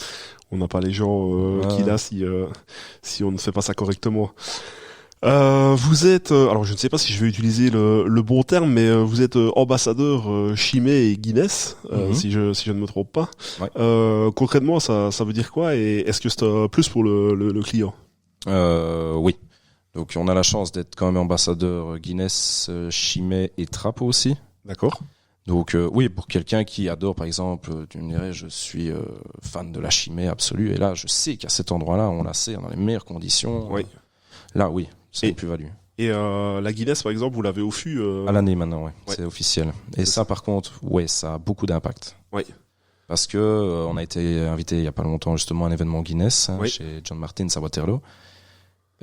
on n'a pas les gens qu'il a si on ne fait pas ça correctement. Vous êtes, alors je ne sais pas si je vais utiliser le bon terme, mais vous êtes ambassadeur Chimay et Guinness, si je ne me trompe pas. Ouais. Concrètement, ça veut dire quoi et est-ce que c'est plus pour le client? Oui. Donc on a la chance d'être quand même ambassadeur Guinness, Chimay et Trapo aussi. D'accord. Donc oui, pour quelqu'un qui adore par exemple, tu me dirais, je suis fan de la Chimay absolue et là je sais qu'à cet endroit-là on a dans les meilleures conditions. Oui. Là oui, c'est une plus-value. Et la Guinness par exemple, vous l'avez au fût à l'année maintenant, c'est officiel. Et ça par contre, ça a beaucoup d'impact. Oui. Parce que on a été invité il y a pas longtemps justement à un événement Guinness chez John Martins à Waterloo.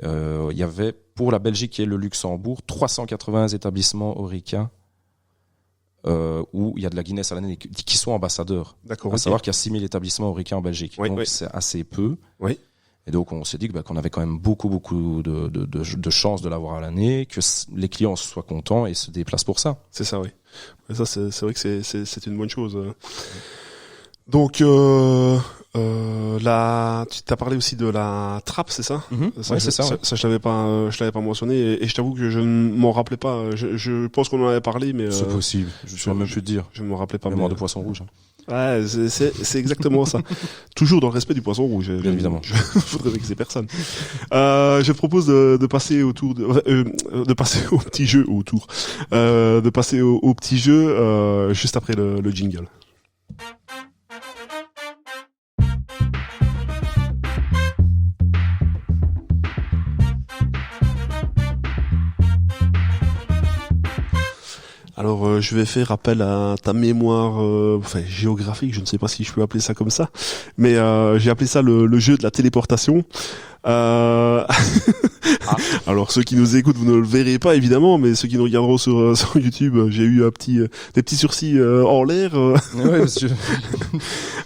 Il y avait pour la Belgique et le Luxembourg 380 établissements Orica où il y a de la Guinness à l'année qui sont ambassadeurs. D'accord. À savoir qu'il y a 6000 établissements Orica en Belgique. Donc c'est assez peu. Oui. Et donc on s'est dit qu'on avait quand même beaucoup de chances de l'avoir à l'année, que les clients soient contents et se déplacent pour ça. C'est ça, oui. Et ça c'est vrai que c'est une bonne chose. Donc tu t'as parlé aussi de la trappe, c'est ça? C'est ça. Ça je l'avais pas mentionné et je t'avoue que je ne m'en rappelais pas. Je pense qu'on en avait parlé, mais c'est possible. Je saurais même plus te dire. Je ne me rappelais pas. Mémoire de poisson rouge. Ouais, c'est exactement ça. Toujours dans le respect du poisson rouge. Bien évidemment. Faudrait vexer personne. Je propose de passer de passer au petit jeu de passer au petit jeu juste après le jingle. Alors, je vais faire appel à ta mémoire géographique, je ne sais pas si je peux appeler ça comme ça, mais j'ai appelé ça le jeu de la téléportation. Alors, ceux qui nous écoutent, vous ne le verrez pas évidemment, mais ceux qui nous regarderont sur YouTube, j'ai eu des petits sourcils en l'air. Ouais, monsieur.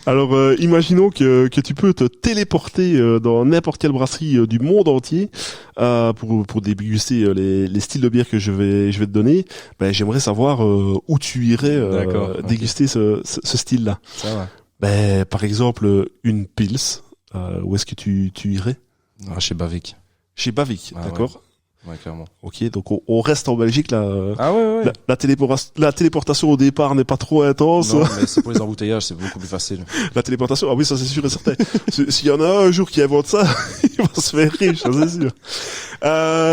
Alors, imaginons que tu peux te téléporter dans n'importe quelle brasserie du monde entier pour déguster les styles de bière que je vais te donner. Ben, j'aimerais savoir où tu irais déguster ce style-là. Ça va. Ben, par exemple, une Pils. Où est-ce que tu irais? Chez Bavik. Chez Bavik, d'accord. Ouais, clairement. Ok, donc on reste en Belgique là. Ouais. La téléportation au départ n'est pas trop intense. Non, mais c'est pour les embouteillages, c'est beaucoup plus facile. La téléportation, ah oui, ça c'est sûr et certain. S'il y en a un jour qui invente ça, il va se faire riche, ça c'est sûr.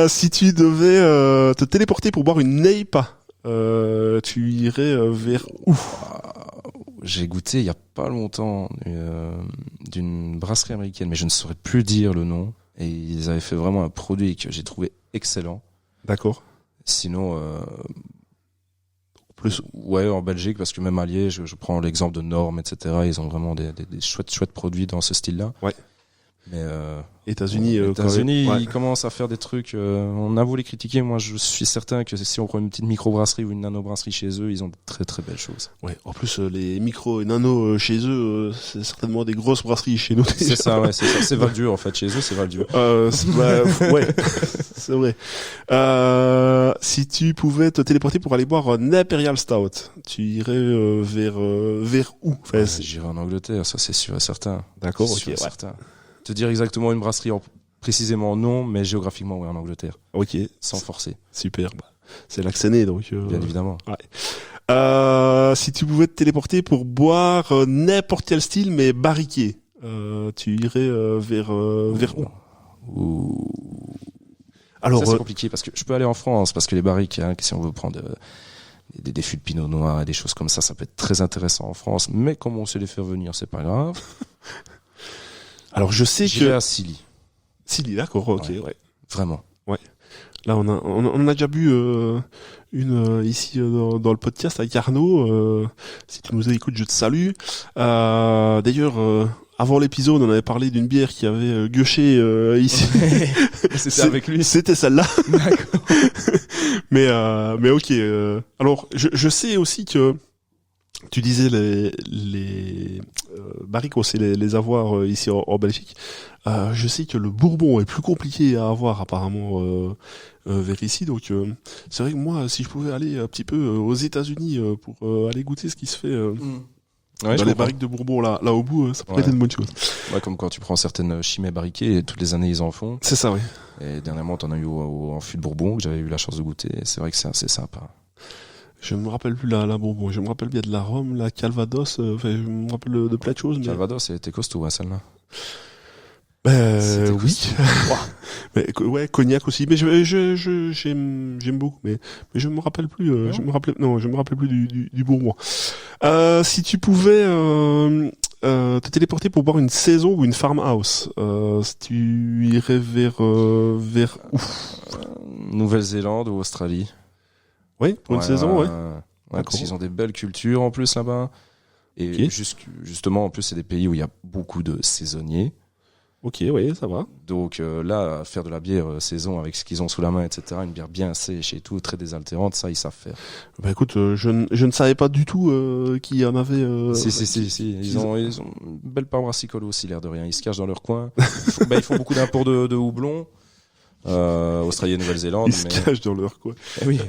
Si tu devais te téléporter pour boire une NEIPA, tu irais vers où? J'ai goûté il y a pas longtemps d'une brasserie américaine, mais je ne saurais plus dire le nom. Et ils avaient fait vraiment un produit que j'ai trouvé excellent. D'accord. Sinon, plus ouais, en Belgique, parce que même à Liège, je prends l'exemple de Norme, etc. Ils ont vraiment des chouettes produits dans ce style-là. Ouais. Mais États-Unis, ils commencent à faire des trucs. On a voulu les critiquer. Moi, je suis certain que si on prend une petite microbrasserie ou une nanobrasserie chez eux, ils ont de très très belles choses. Ouais. En plus, les micro et nano chez eux, c'est certainement des grosses brasseries chez nous. C'est ça, ouais, c'est ça. C'est Val-d'Ur en fait. Chez eux, c'est Val-d'Ur. Ouais, c'est vrai. Si tu pouvais te téléporter pour aller boire un Imperial Stout, tu irais vers où? Enfin, j'irais en Angleterre, ça c'est sûr et certain. D'accord, ok. Ouais. Certain. Te dire exactement une brasserie précisément non, mais géographiquement oui, en Angleterre. Ok. Sans forcer. Super. C'est là que c'est né, donc. Bien évidemment. Ouais. Si tu pouvais te téléporter pour boire n'importe quel style mais barriqué, tu irais vers où? Alors ça c'est compliqué parce que je peux aller en France parce que les barriques, hein, si on veut prendre des fûts de pinot noir et des choses comme ça peut être très intéressant en France. Mais comme on sait les faire venir, c'est pas grave. Alors je sais J'irai à Silly. Silly, d'accord, ok, ouais. Vraiment. Ouais. Là on a déjà bu une ici dans le podcast avec Arnaud. Si tu nous écoutes, je te salue. D'ailleurs, avant l'épisode, on avait parlé d'une bière qui avait gueuché ici. C'était avec lui. C'était celle-là. D'accord. mais ok. Alors je sais aussi que tu disais les barriques, on sait les avoir ici en Belgique. Je sais que le Bourbon est plus compliqué à avoir apparemment vers ici. Donc c'est vrai que moi, si je pouvais aller un petit peu aux États-Unis pour aller goûter ce qui se fait dans les barriques de Bourbon là au bout, ça pourrait être une bonne chose. Ouais, comme quand tu prends certaines chimées barriquées, et toutes les années ils en font. C'est ça, oui. Et dernièrement, t'en as eu en fût de Bourbon que j'avais eu la chance de goûter. Et c'est vrai que c'est assez sympa. Je me rappelle plus la Bourbon. Je me rappelle bien de la Rome, la Calvados. Enfin, je me rappelle de plein de choses. Mais... Calvados, elle était costaud, hein, celle-là. Oui. Mais ouais, cognac aussi. Mais j'aime beaucoup. Mais je me rappelle plus. Je me rappelais plus du Bourbon. Si tu pouvais te téléporter pour boire une saison ou une farmhouse, si tu irais vers où? Nouvelle-Zélande ou Australie. Oui, pour une saison, ouais. Parce qu'ils ont des belles cultures en plus là-bas. Et justement, en plus, c'est des pays où il y a beaucoup de saisonniers. Ok, oui, ça va. Donc là, faire de la bière saison avec ce qu'ils ont sous la main, etc., une bière bien sèche et tout, très désaltérante, ça, ils savent faire. Bah écoute, je ne savais pas du tout qu'il y en avait... Si. Ils ont une belle part brassicole aussi, l'air de rien. Ils se cachent dans leur coin. Ils font beaucoup d'imports de houblon. Australie et Nouvelle-Zélande. Ils se cachent dans leur coin. Oui,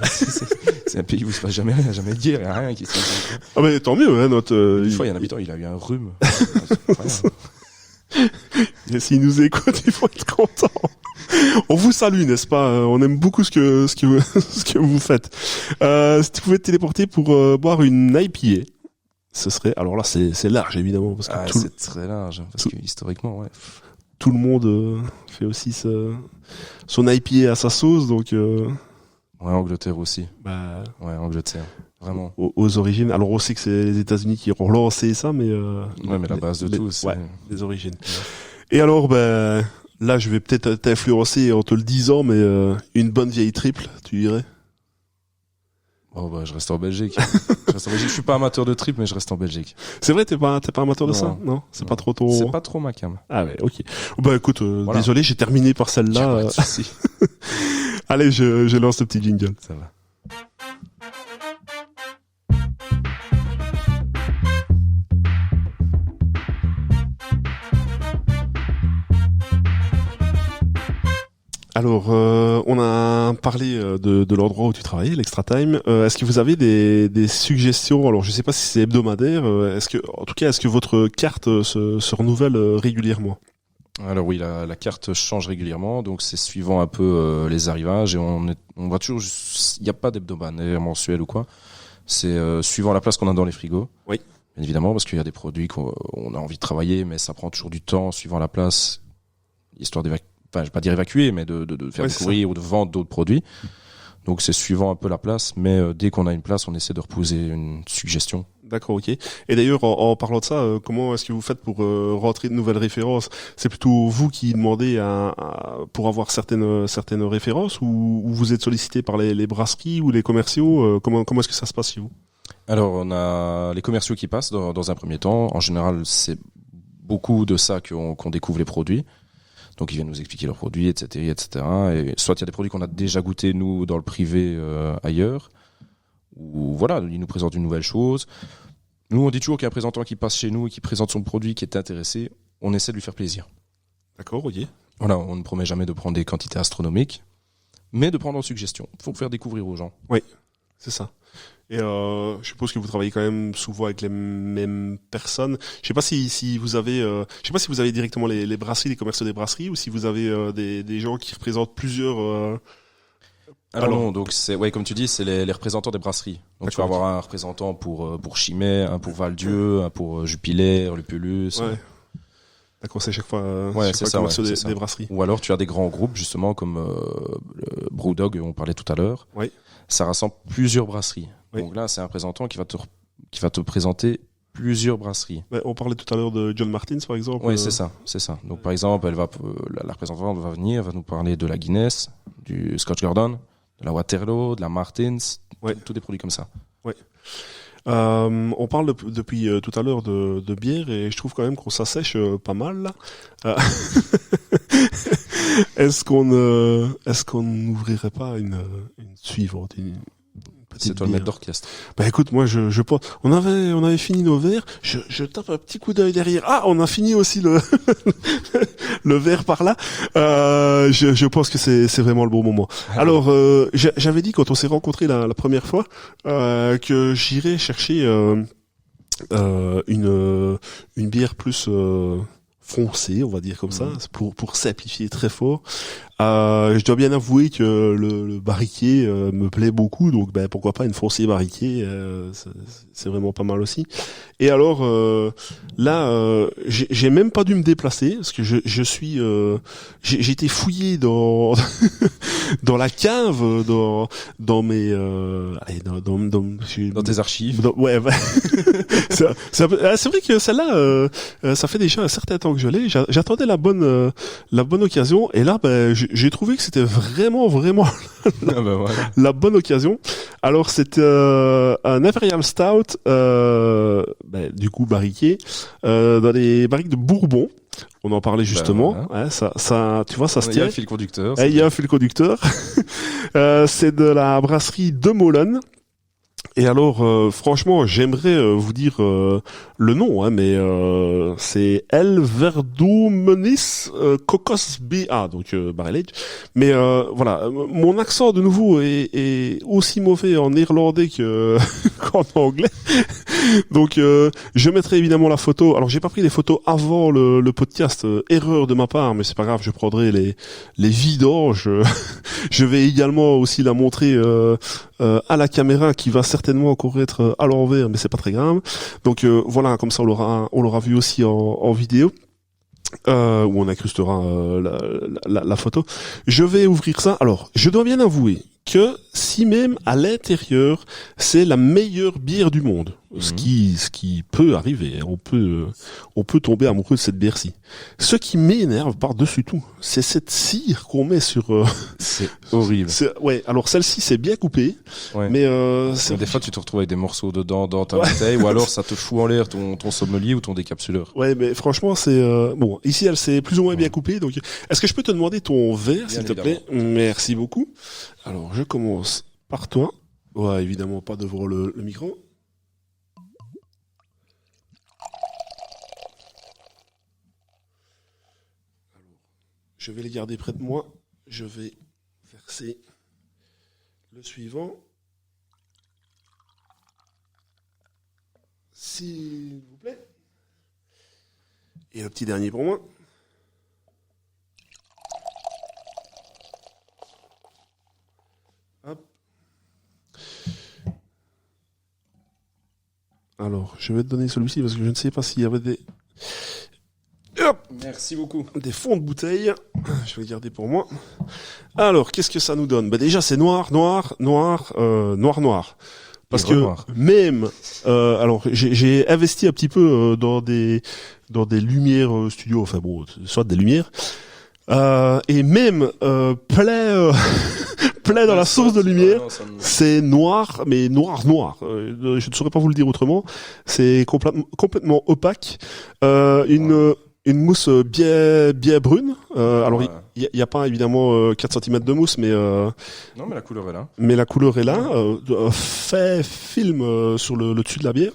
c'est un pays où il se passe jamais de guerre, il n'y a rien qui se passe. Ah mais tant mieux, hein, Une fois, il y a un habitant, il a eu un rhume. Et s'il nous écoute, il faut être content. On vous salue, n'est-ce pas? On aime beaucoup ce que vous faites. Si tu pouvais te téléporter pour boire une IPA, ce serait... Alors là, c'est large, évidemment. Parce que c'est très large, parce que historiquement, ouais. Tout le monde fait aussi son IPA à sa sauce, donc... Ouais, Angleterre aussi. Ouais, Angleterre. Vraiment. Aux origines. Alors on sait que c'est les États-Unis qui ont relancé ça, mais ouais, mais la base de tout, c'est les origines. Et alors, là, je vais peut-être t'influencer en te le disant, mais une bonne vieille triple, tu dirais? Oh je reste en Belgique. Je suis pas amateur de triple, mais je reste en Belgique. C'est vrai, t'es pas amateur de ça? Non, c'est pas trop ton... C'est pas trop ma cam. Ah ouais, ok. Écoute, voilà. Désolé, j'ai terminé par celle-là. Pas de souci. Allez, je lance le petit jingle. Ça va. Alors, on a parlé de l'endroit où tu travailles, l'Extra Time. Est-ce que vous avez des suggestions? Alors, je sais pas si c'est hebdomadaire. Est-ce que votre carte se renouvelle régulièrement? Alors oui, la carte change régulièrement, donc c'est suivant un peu les arrivages et on va toujours. Il n'y a pas d'hebdomadaire mensuel ou quoi. C'est suivant la place qu'on a dans les frigos. Oui. Bien évidemment, parce qu'il y a des produits qu'on a envie de travailler, mais ça prend toujours du temps suivant la place, histoire d'évacuer. Enfin, je vais pas dire évacuer, mais de faire découvrir ou de vendre d'autres produits. Donc c'est suivant un peu la place, mais dès qu'on a une place, on essaie de reposer une suggestion. D'accord, ok. Et d'ailleurs, en parlant de ça, comment est-ce que vous faites pour rentrer de nouvelles références? C'est plutôt vous qui demandez pour avoir certaines références, ou vous êtes sollicité par les brasseries ou les commerciaux? Comment est-ce que ça se passe chez vous? Alors on a les commerciaux qui passent dans un premier temps. En général, c'est beaucoup de ça qu'on découvre les produits. Donc ils viennent nous expliquer leurs produits, etc., etc. Et soit il y a des produits qu'on a déjà goûtés nous dans le privé ailleurs, ou voilà, ils nous présentent une nouvelle chose. Nous on dit toujours qu'il y a un présentant qui passe chez nous et qui présente son produit, qui est intéressé. On essaie de lui faire plaisir. D'accord, ok. Voilà, on ne promet jamais de prendre des quantités astronomiques, mais de prendre en suggestion. Il faut faire découvrir aux gens. Oui, c'est ça. Et je suppose que vous travaillez quand même souvent avec les mêmes personnes. Je sais pas si vous avez, directement les brasseries, les commerciaux des brasseries, ou si vous avez des gens qui représentent plusieurs. Alors non, donc comme tu dis, c'est les représentants des brasseries. Donc tu vas avoir un représentant pour Chimay, un pour Val-Dieu, un pour Jupiler, Lupulus. Ouais. D'accord, c'est chaque fois. C'est ça, des brasseries. Ou alors tu as des grands groupes justement comme le Brewdog, on parlait tout à l'heure. Oui. Ça rassemble plusieurs brasseries. Oui. Donc là, c'est un représentant qui va te présenter plusieurs brasseries. Ouais, on parlait tout à l'heure de John Martins, par exemple. Oui, c'est ça. Donc par exemple, la représentante va venir, va nous parler de la Guinness, du Scotch Gordon, de la Waterloo, de la Martins, tous des produits comme ça. Oui. On parle depuis tout à l'heure de bière, et je trouve quand même qu'on s'assèche pas mal là. Est-ce qu'on n'ouvrirait pas une suivante, c'est toi le maître d'orchestre. Bah écoute, moi je pense, on avait fini nos verres, je tape un petit coup d'œil derrière. Ah, on a fini aussi le le verre par là. Je pense que c'est vraiment le bon moment. Alors j'avais dit quand on s'est rencontrés la première fois que j'irais chercher une bière plus foncée, on va dire comme ça, pour simplifier très fort. Je dois bien avouer que le barriquet me plaît beaucoup, donc pourquoi pas une foncée barriquet, c'est vraiment pas mal aussi. Et alors là, j'ai même pas dû me déplacer parce que j'ai été fouillé dans dans la cave, dans mes dans tes archives. C'est vrai que celle-là, ça fait déjà un certain temps que je l'ai. J'attendais la bonne occasion, et là j'ai trouvé que c'était vraiment la bonne occasion. Alors c'est un Imperial Stout du coup barriqué dans les barriques de Bourbon. On en parlait justement. Ouais, ça tu vois, ça se tient. Il y a un fil conducteur. Il y a un fil conducteur. C'est de la brasserie de Molen. Et alors, franchement, j'aimerais vous dire le nom, mais c'est El Verdomenis Cocos BA, donc Barrel Age. Mais voilà, mon accent de nouveau est aussi mauvais en néerlandais qu'en anglais. Donc, je mettrai évidemment la photo. Alors, j'ai pas pris les photos avant le podcast, erreur de ma part, mais c'est pas grave, je prendrai les vidanges. Je vais également aussi la montrer à la caméra, qui va certainement encore être à l'envers, mais c'est pas très grave. Donc voilà, comme ça on l'aura vu aussi en vidéo. Où on incrustera la photo. Je vais ouvrir ça. Alors, je dois bien avouer que si même à l'intérieur c'est la meilleure bière du monde, ce qui peut arriver, on peut tomber amoureux de cette bière-ci. Ce qui m'énerve par-dessus tout, c'est cette cire qu'on met sur. C'est horrible. Ouais, alors celle-ci c'est bien coupé, mais des fois tu te retrouves avec des morceaux dedans dans ta bouteille, ou alors ça te fout en l'air ton sommelier ou ton décapsuleur. Ouais, mais franchement c'est bon. Ici elle s'est plus ou moins bien coupée, donc est-ce que je peux te demander ton verre, s'il te plaît? Merci beaucoup. Alors, je commence par toi. Ouais, évidemment, pas devant le micro. Alors, je vais les garder près de moi. Je vais verser le suivant. S'il vous plaît. Et le petit dernier pour moi. Alors, je vais te donner celui-ci parce que je ne sais pas s'il y avait des... Hop, Merci beaucoup. des fonds de bouteille. Je vais les garder pour moi. Alors, qu'est-ce que ça nous donne? Bah déjà, c'est noir. Parce que noir. même, alors j'ai investi un petit peu dans des lumières studio, enfin bon, soit des lumières, et même plein plein dans la source de lumière, c'est noir, mais noir. Je ne saurais pas vous le dire autrement. C'est complètement opaque. Une mousse bien brune. Alors il y a pas évidemment 4 cm de mousse, mais non, mais la couleur est là. Mais la couleur est là. Fait film sur le dessus de la bière.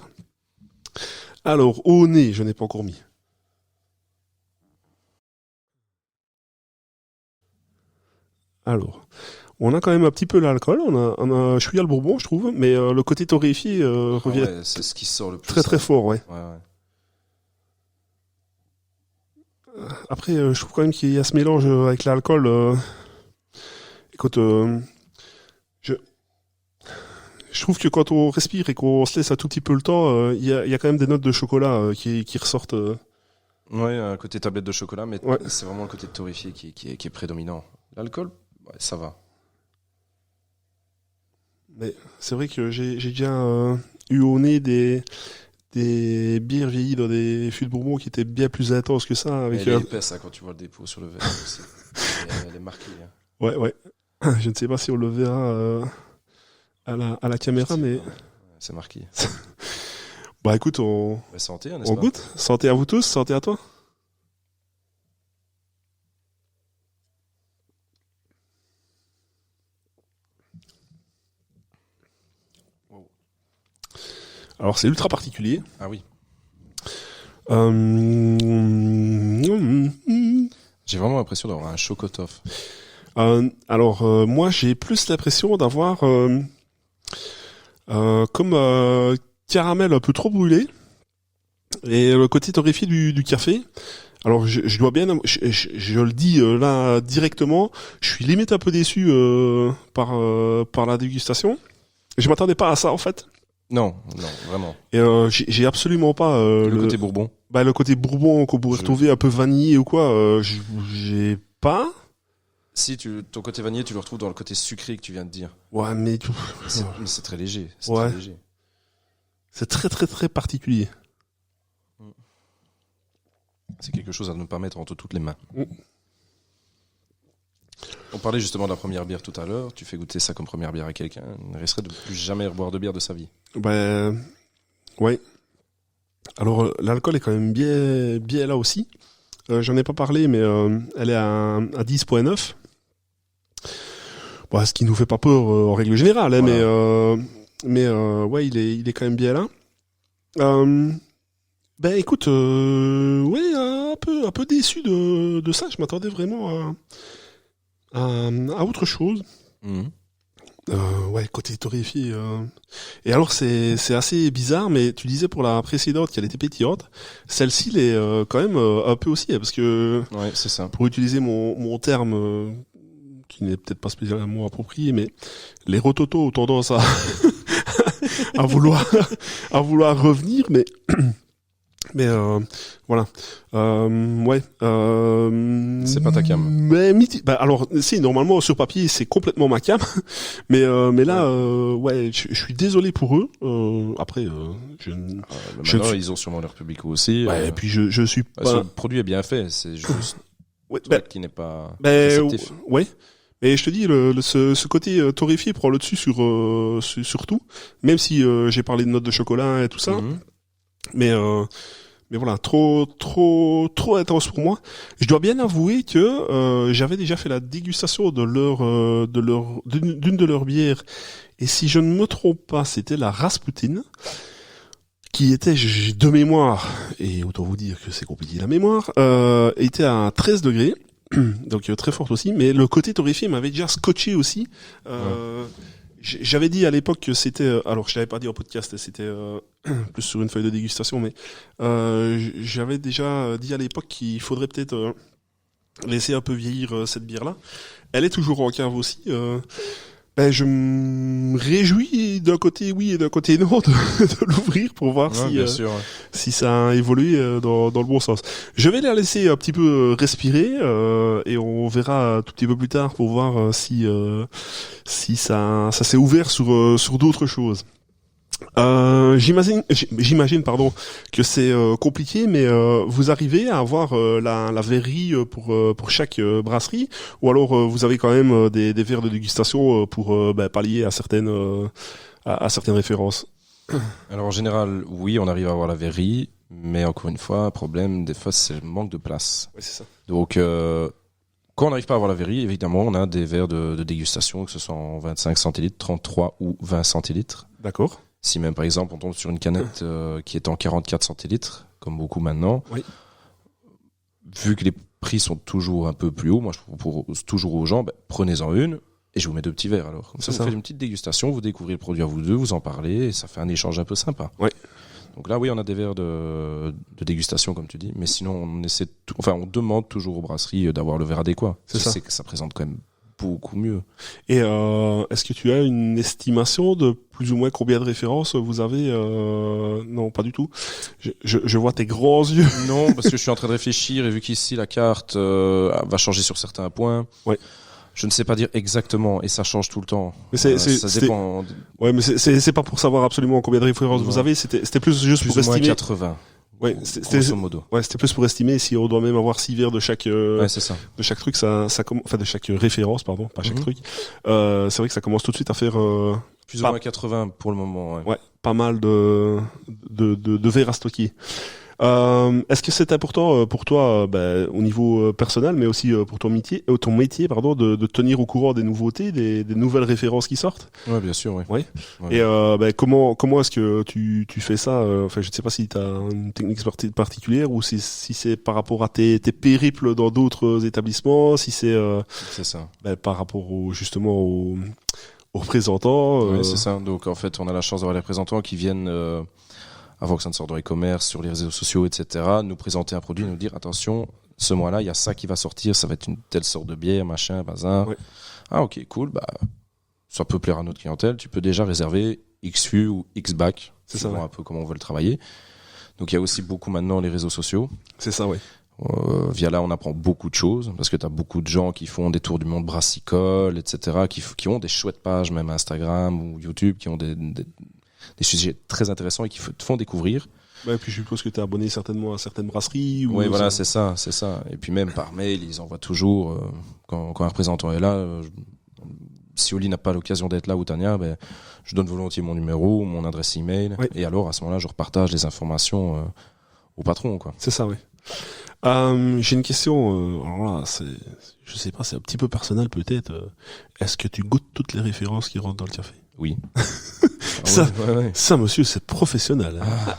Alors au nez, je n'ai pas encore mis. Alors, on a quand même un petit peu l'alcool. On a chouïa le bourbon, je trouve, mais le côté torréfié revient. Ouais, c'est ce qui sort le plus. Très fort, ouais. Ouais. Après, je trouve quand même qu'il y a ce mélange avec l'alcool. Écoute, je trouve que quand on respire et qu'on se laisse un tout petit peu le temps, il y a quand même des notes de chocolat qui ressortent. Ouais, un côté tablette de chocolat, mais ouais. C'est vraiment le côté torréfié qui est prédominant. L'alcool, ouais, ça va. Mais c'est vrai que j'ai déjà eu au nez des bières vieillies dans des fûts de Bourbon qui étaient bien plus intenses que ça. Avec, elle est épaisse, hein, quand tu vois le dépôt sur le verre aussi. Elle est marquée. Hein. Ouais. Je ne sais pas si on le verra à la caméra, mais... C'est marqué. Bah écoute, on santé, n'est-ce on pas? goûte. Santé à vous tous, santé à toi. Alors c'est ultra particulier. Ah oui. J'ai vraiment l'impression d'avoir un chocotoff. Alors moi j'ai plus l'impression d'avoir comme caramel un peu trop brûlé et le côté torréfié du café. Alors je dois bien, je le dis là directement, je suis limite un peu déçu par la dégustation. Je m'attendais pas à ça en fait. Non, vraiment. Et j'ai absolument pas le côté bourbon. Bah le côté bourbon qu'on pourrait retrouver un peu vanillé ou quoi. J'ai pas. Si ton côté vanillé, tu le retrouves dans le côté sucré que tu viens de dire. Ouais, mais c'est très léger. Ouais. Très léger. C'est très particulier. C'est quelque chose à ne pas mettre entre toutes les mains. On parlait justement de la première bière tout à l'heure. Tu fais goûter ça comme première bière à quelqu'un. Il risquerait de plus jamais boire de bière de sa vie. Ben, ouais. Alors, l'alcool est quand même bien là aussi. J'en ai pas parlé, mais elle est à 10,9. Bon, ce qui nous fait pas peur en règle générale, hein, voilà. mais ouais, il est quand même bien là. Ben écoute, ouais, un peu déçu de ça. Je m'attendais vraiment à autre chose. Ouais, côté torréfié. Et alors c'est assez bizarre, mais tu disais pour la précédente qu'elle était pétillante. Celle-ci, elle est quand même un peu aussi, parce que ouais, c'est ça. Pour utiliser mon terme qui n'est peut-être pas spécialement approprié, mais les rototos ont tendance à à vouloir revenir, mais voilà. Ouais. C'est pas ta cam. Mais bah alors si normalement sur papier c'est complètement ma cam, mais là ouais, je suis désolé pour eux. Après maintenant ils ont sûrement leur public aussi. Ouais, et puis je suis pas. Le produit est bien fait, c'est juste ouais, qui n'est pas réceptif. Ouais. Mais je te dis, ce côté torréfié prend le dessus sur tout, même si j'ai parlé de notes de chocolat et tout ça. Mais voilà, trop intense pour moi. Je dois bien avouer que j'avais déjà fait la dégustation d'une de leurs bières, et si je ne me trompe pas, c'était la Rasputin, qui était de mémoire, et autant vous dire que c'est compliqué la mémoire, était à 13 degrés. Donc très forte aussi, mais le côté torréfié m'avait déjà scotché aussi. J'avais dit à l'époque que c'était, alors je l'avais pas dit en podcast, c'était plus sur une feuille de dégustation, mais j'avais déjà dit à l'époque qu'il faudrait peut-être laisser un peu vieillir cette bière-là. Elle est toujours en cave aussi, Ben, je me réjouis d'un côté oui et d'un côté non de l'ouvrir pour voir si ça a évolué dans le bon sens. Je vais la laisser un petit peu respirer et on verra un tout petit peu plus tard pour voir si ça s'est ouvert sur d'autres choses. J'imagine pardon que c'est compliqué, mais vous arrivez à avoir la verrerie pour chaque brasserie, ou alors vous avez quand même des verres de dégustation pour pallier à certaines références. Alors en général, oui, on arrive à avoir la verrerie, mais encore une fois, problème des fois c'est le manque de place. Oui, c'est ça. Donc quand on n'arrive pas à avoir la verrerie, évidemment, on a des verres de dégustation, que ce soit en 25 centilitres, 33 ou 20 centilitres. D'accord. Si même, par exemple, on tombe sur une canette qui est en 44 centilitres, comme beaucoup maintenant, oui. Vu que les prix sont toujours un peu plus hauts, moi je propose toujours aux gens, prenez-en une et je vous mets 2 petits verres alors. Comme ça, vous faites une petite dégustation, vous découvrez le produit à vous deux, vous en parlez et ça fait un échange un peu sympa. Oui. Donc là, oui, on a des verres de dégustation, comme tu dis, mais sinon, on demande toujours aux brasseries d'avoir le verre adéquat. Je sais que ça présente quand même beaucoup mieux. Et est-ce que tu as une estimation de plus ou moins combien de références vous avez Non, pas du tout. Je vois tes grands yeux. Non, parce que je suis en train de réfléchir et vu qu'ici la carte va changer sur certains points. Ouais. Je ne sais pas dire exactement et ça change tout le temps. Mais ça dépend. Ouais, mais c'est pas pour savoir absolument combien de références vous avez. C'était plus juste pour estimer. 80. Ouais, grosso modo. Ouais, c'était plus pour estimer si on doit même avoir 6 verres de chaque c'est ça. De chaque truc, de chaque référence, pardon, pas chaque truc. C'est vrai que ça commence tout de suite à faire plus ou moins 80 pour le moment. Ouais, pas mal de verres à stocker. Est-ce que c'est important pour toi, au niveau personnel, mais aussi pour ton métier, de tenir au courant des nouveautés, des nouvelles références qui sortent? Ouais, bien sûr, oui. Ouais. Et comment est-ce que tu fais ça? Enfin, je ne sais pas si tu as une technique particulière ou si c'est par rapport à tes périples dans d'autres établissements, si c'est ça. Par rapport justement aux représentants. Ouais, c'est ça. Donc en fait, on a la chance d'avoir les représentants qui viennent avant que ça ne sorte dans les commerces, sur les réseaux sociaux, etc., nous présenter un produit, nous dire attention, ce mois-là, il y a ça qui va sortir, ça va être une telle sorte de bière, machin, bazar. Ouais. Ah ok, cool, ça peut plaire à notre clientèle, tu peux déjà réserver X fût ou X bac, c'est un peu comment on veut le travailler. Donc il y a aussi beaucoup maintenant les réseaux sociaux. C'est ça, oui. Via là, on apprend beaucoup de choses, parce que tu as beaucoup de gens qui font des tours du monde brassicole, etc., qui ont des chouettes pages, même Instagram ou YouTube, qui ont des sujets très intéressants et qui te font découvrir. Et puis je suppose que tu es abonné certainement à certaines brasseries. Oui, voilà, c'est ça. Et puis même par mail, ils envoient toujours, quand un représentant est là, si Oli n'a pas l'occasion d'être là ou Tania, je donne volontiers mon numéro, mon adresse email, et alors à ce moment-là, je repartage les informations au patron, quoi. C'est ça, oui. J'ai une question, alors là, je sais pas, c'est un petit peu personnel peut-être. Est-ce que tu goûtes toutes les références qui rentrent dans le café? Oui. Ça, monsieur, c'est professionnel. Hein.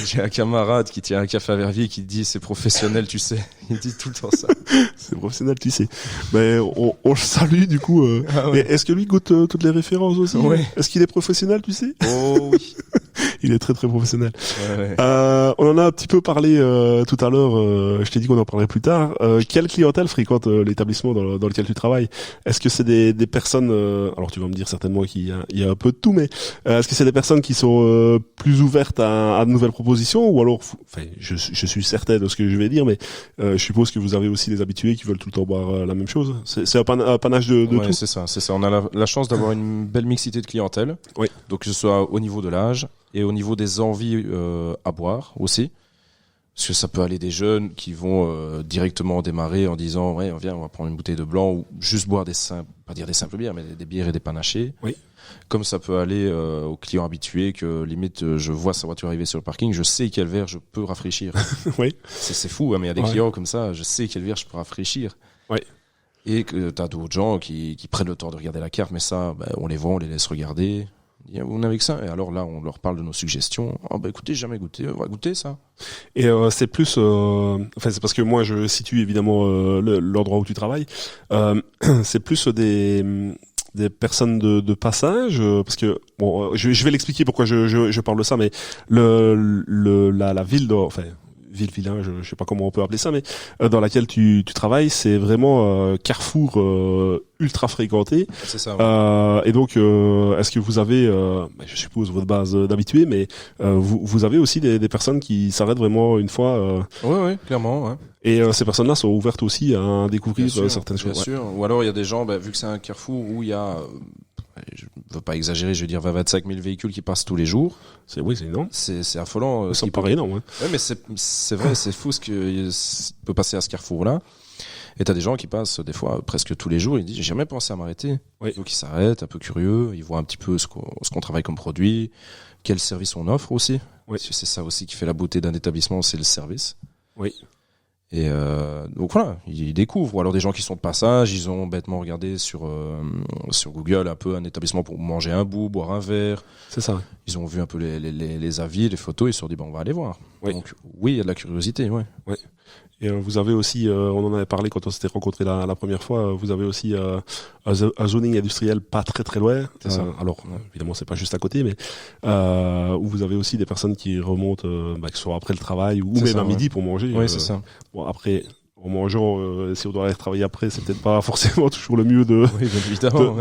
J'ai un camarade qui tient un café à Verviers qui dit c'est professionnel, tu sais. Il dit tout le temps ça. C'est professionnel, tu sais. Mais on le salue du coup. Est-ce que lui goûte toutes les références aussi? Est-ce qu'il est professionnel, tu sais? Oh oui. Il est très très professionnel. On en a un petit peu parlé tout à l'heure. Je t'ai dit qu'on en parlerait plus tard. Quelle clientèle fréquente l'établissement dans lequel tu travailles? Est-ce que c'est des personnes alors tu vas me dire certainement qu'il y a un peu de tout, mais est-ce que c'est des personnes qui sont plus ouvertes à de nouvelles propositions, ou alors, je suis certain de ce que je vais dire, mais je suppose que vous avez aussi des habitués qui veulent tout le temps boire la même chose. C'est un panache de tout. C'est ça. On a la chance d'avoir une belle mixité de clientèle. Oui. Donc que ce soit au niveau de l'âge et au niveau des envies à boire aussi. Parce que ça peut aller des jeunes qui vont directement démarrer en disant viens, on va prendre une bouteille de blanc, ou juste boire pas dire des simples bières, mais des bières et des panachés. Oui. Comme ça peut aller aux clients habitués que limite je vois sa voiture arriver sur le parking, je sais quel verre je peux rafraîchir. Oui. C'est fou, hein, mais il y a des clients comme ça, je sais quel verre je peux rafraîchir. Oui. Et que t'as d'autres gens qui prennent le temps de regarder la carte, mais ça, on les voit, on les laisse regarder. Vous n'avez que ça? Et alors là, on leur parle de nos suggestions. Écoutez, j'ai jamais goûté, on va goûter ça. Et c'est plus, c'est parce que moi je situe évidemment l'endroit où tu travailles. C'est plus des personnes de passage, parce que je vais l'expliquer pourquoi je parle de ça, mais la ville ville-village, je sais pas comment on peut appeler ça, mais dans laquelle tu travailles, c'est vraiment carrefour ultra fréquenté. C'est ça. Ouais. Et donc, est-ce que vous avez, je suppose votre base d'habitués, mais vous avez aussi des personnes qui s'arrêtent vraiment une fois. Oui, clairement. Ouais. Et ces personnes-là sont ouvertes aussi à découvrir certaines choses. Bien sûr. Ou alors il y a des gens, vu que c'est un carrefour où il y a, je veux pas exagérer, je veux dire 25 000 véhicules qui passent tous les jours. C'est énorme. C'est affolant. Ça me paraît énorme. Ouais, mais c'est vrai, c'est fou ce que peut passer à ce carrefour-là. Et t'as des gens qui passent des fois presque tous les jours. Ils disent j'ai jamais pensé à m'arrêter. Oui. Donc ils s'arrêtent, un peu curieux. Ils voient un petit peu ce qu'on travaille comme produit, quel service on offre aussi. Oui. Parce que c'est ça aussi qui fait la beauté d'un établissement, c'est le service. Oui. Et donc voilà, ils découvrent. Ou alors des gens qui sont de passage, ils ont bêtement regardé sur Google un peu un établissement pour manger un bout, boire un verre. C'est ça. Ils ont vu un peu les avis, les photos, ils se sont dit on va aller voir. Oui. Donc oui, il y a de la curiosité, ouais. Oui. Et vous avez aussi, on en avait parlé quand on s'était rencontrés la première fois, vous avez aussi un zoning industriel pas très très loin. C'est ça. Alors évidemment c'est pas juste à côté, mais où vous avez aussi des personnes qui remontent, que ce soit après le travail ou même à midi pour manger. Oui, c'est ça. Bon après, en mangeant, si on doit aller travailler après, c'est peut-être pas forcément toujours le mieux de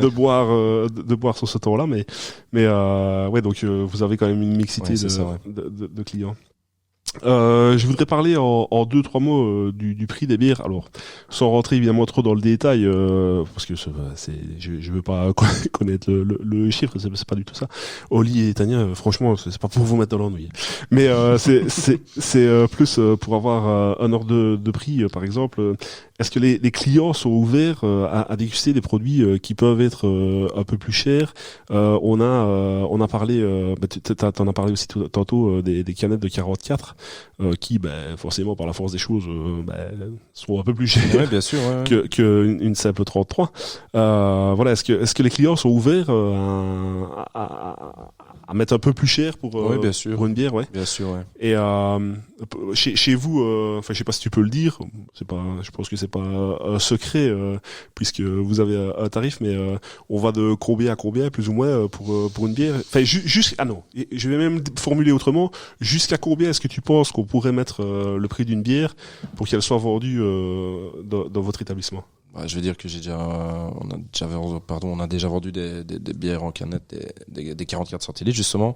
boire sur ce temps-là, mais ouais, donc vous avez quand même une mixité de clients. Je voudrais parler en 2-3 mots du prix des bières. Alors, sans rentrer évidemment trop dans le détail, parce que je veux pas connaître le chiffre, c'est pas du tout ça. Oli et Tania, franchement, c'est pas pour vous mettre dans l'ennui. Mais c'est plus pour avoir un ordre de prix, par exemple. Est-ce que les clients sont ouverts à déguster des produits qui peuvent être un peu plus chers? On a parlé, t'en as parlé aussi tantôt des canettes de 44 qui, forcément, par la force des choses, sont un peu plus chères. Ouais, bien sûr, ouais. que une simple 33. Voilà, est-ce que les clients sont ouverts à mettre un peu plus cher pour bien sûr. pour une bière, ouais. Bien sûr, ouais. Et chez vous, enfin je sais pas si tu peux le dire, je pense que c'est pas un secret puisque vous avez un tarif, mais on va de combien à combien plus ou moins pour une bière. Enfin je vais même formuler autrement. Jusqu'à combien est-ce que tu penses qu'on pourrait mettre le prix d'une bière pour qu'elle soit vendue dans votre établissement? Je veux dire que on a déjà vendu des bières en canette, des 44 centilitres justement,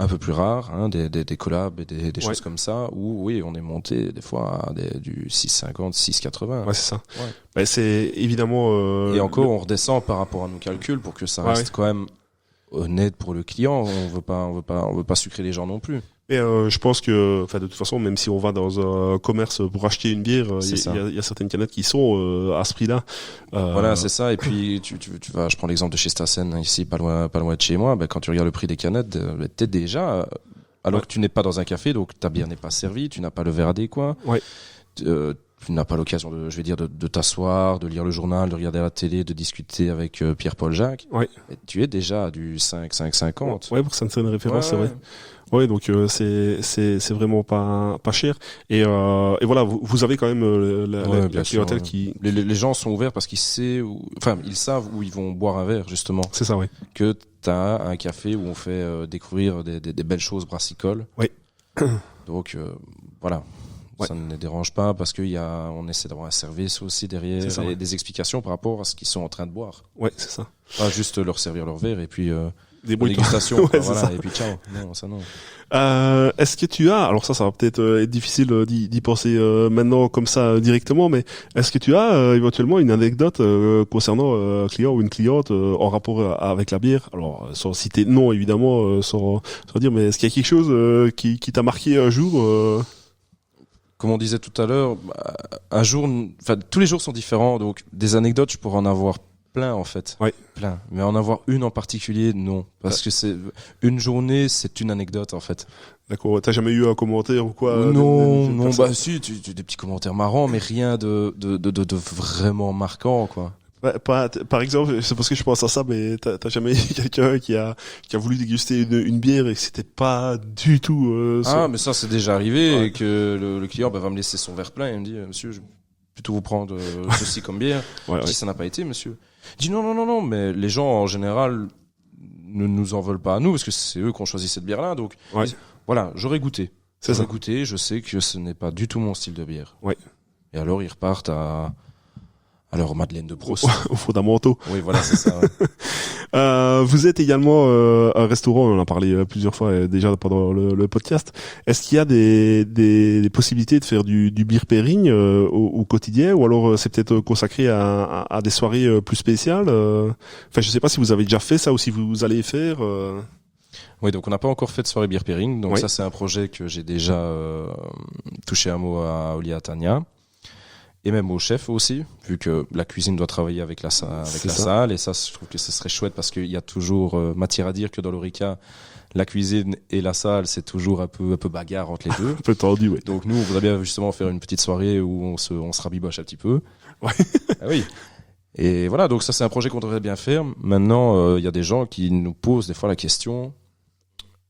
un peu plus rares, des collabs et des choses comme ça, où oui, on est monté des fois à du 6,50, 6,80. Ouais, c'est ça. Ouais. C'est évidemment. Et encore, on redescend par rapport à nos calculs pour que ça reste quand même honnête pour le client. On veut pas sucrer les gens non plus. Et je pense que, de toute façon, même si on va dans un commerce pour acheter une bière, il y a certaines canettes qui sont à ce prix-là. Voilà, c'est ça. Et puis tu vas, je prends l'exemple de chez Stassen ici, pas loin de chez moi. Quand tu regardes le prix des canettes, t'es déjà, alors que tu n'es pas dans un café, donc ta bière n'est pas servie, tu n'as pas le verre adéquat. Ouais. Tu n'as pas l'occasion de t'asseoir, de lire le journal, de regarder la télé, de discuter avec Pierre-Paul Jacques. Ouais. Et tu es déjà à du 5,50. Ouais, pour certaines références, c'est vrai. Ouais, donc c'est vraiment pas cher. Et voilà, vous avez quand même la clientèle qui les gens sont ouverts parce qu'ils savent où ils vont boire un verre justement. C'est ça, ouais. Que t'as un café où on fait découvrir des belles choses brassicoles. Oui. Donc voilà. Ouais. Ça ne les dérange pas parce on essaie d'avoir un service aussi derrière et des explications par rapport à ce qu'ils sont en train de boire. Ouais, c'est ça. Pas juste leur servir leur verre et puis des dégustations, voilà, et puis ciao. Non, ça non. Est-ce que tu as, alors ça va peut-être être difficile d'y penser maintenant comme ça directement, mais est-ce que tu as éventuellement une anecdote concernant un client ou une cliente en rapport avec la bière? Alors sans citer de nom évidemment, sans dire, mais est-ce qu'il y a quelque chose qui t'a marqué un jour Comme on disait tout à l'heure, un jour, tous les jours sont différents, donc des anecdotes, je pourrais en avoir plein en fait. Ouais. Plein. Mais en avoir une en particulier, non. Parce que c'est une journée, c'est une anecdote en fait. D'accord. T'as jamais eu un commentaire ou quoi? Non. Si, tu des petits commentaires marrants, mais rien de vraiment marquant, quoi. Par exemple, c'est parce que je pense à ça, mais t'as jamais eu quelqu'un qui a voulu déguster une bière et que c'était pas du tout mais ça c'est déjà arrivé et que le client va me laisser son verre plein et il me dit monsieur, je vais plutôt vous prendre ceci comme bière. Je dis ça n'a pas été monsieur. Il dit non, mais les gens en général ne nous en veulent pas à nous parce que c'est eux qui ont choisi cette bière là, donc voilà, j'aurais goûté. C'est ça. Goûter, je sais que ce n'est pas du tout mon style de bière. Ouais. Et alors, ils repartent à leur Madeleine de Proust. Aux fondamentaux. Oui, voilà, c'est ça. Ouais. Vous êtes également un restaurant, on en a parlé plusieurs fois déjà pendant le podcast. Est-ce qu'il y a des possibilités de faire du beer pairing au quotidien, ou alors c'est peut-être consacré à des soirées plus spéciales Enfin, je sais pas si vous avez déjà fait ça ou si vous allez faire. Oui, donc on n'a pas encore fait de soirée beer pairing. Donc oui. Ça, c'est un projet que j'ai déjà touché un mot à Oli Tania. Et même au chef aussi, vu que la cuisine doit travailler avec la salle. Et ça, je trouve que ce serait chouette parce qu'il y a toujours matière à dire que dans l'Orica, la cuisine et la salle, c'est toujours un peu bagarre entre les deux. Un peu tendu, oui. Donc nous, on voudrait bien justement faire une petite soirée où on se rabiboche un petit peu. Ouais. Ah oui. Et voilà, donc ça, c'est un projet qu'on devrait bien faire. Maintenant, il y a des gens qui nous posent des fois la question,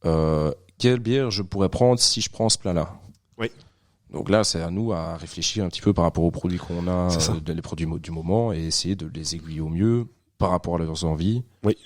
quelle bière je pourrais prendre si je prends ce plat-là? Oui. Donc là, c'est à nous à réfléchir un petit peu par rapport aux produits qu'on a, les produits du moment, et essayer de les aiguiller au mieux par rapport à leurs envies. Oui.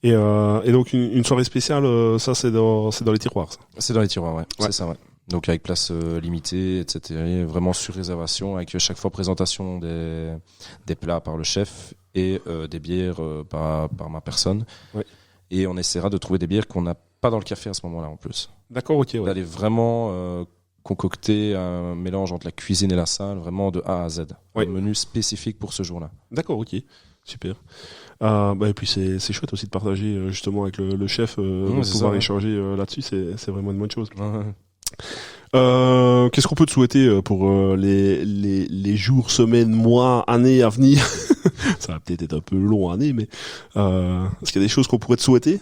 Et donc une soirée spéciale, ça c'est dans les tiroirs. Ça. C'est dans les tiroirs, ouais. C'est ça, ouais. Donc avec place limitée, etc. Vraiment sur réservation, avec chaque fois présentation des plats par le chef et des bières par ma personne. Oui. Et on essaiera de trouver des bières qu'on n'a pas dans le café à ce moment-là en plus. D'accord, ok. Ouais. D'aller vraiment concocter un mélange entre la cuisine et la salle, vraiment de A à Z. Oui. Un menu spécifique pour ce jour-là. D'accord, ok. Super. Et puis c'est chouette aussi de partager justement avec le chef, de pouvoir échanger là-dessus, c'est vraiment une bonne chose. Qu'est-ce qu'on peut te souhaiter pour les jours, semaines, mois, années à venir? Ça va peut-être être un peu long année, mais est-ce qu'il y a des choses qu'on pourrait te souhaiter?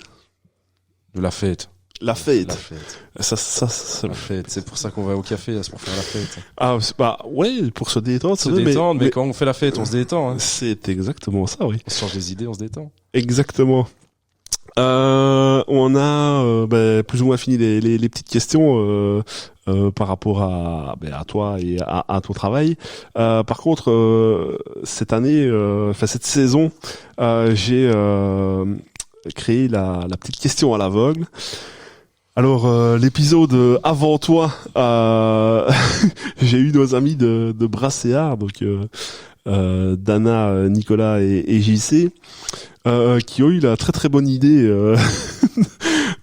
De la fête. La fête. La fête. Ça. La fête. C'est pour ça qu'on va au café, c'est pour faire la fête. Ah, ouais, pour se détendre. Mais quand on fait la fête, on se détend. Hein. C'est exactement ça, oui. On se change des idées, on se détend. Exactement. On a plus ou moins fini les petites questions par rapport à toi et à ton travail. Par contre, cette année, cette saison, j'ai créé la petite question à l'aveugle. Alors l'épisode avant toi, j'ai eu nos amis de Brasséard, donc Dana, Nicolas et JC, qui ont eu la très très bonne idée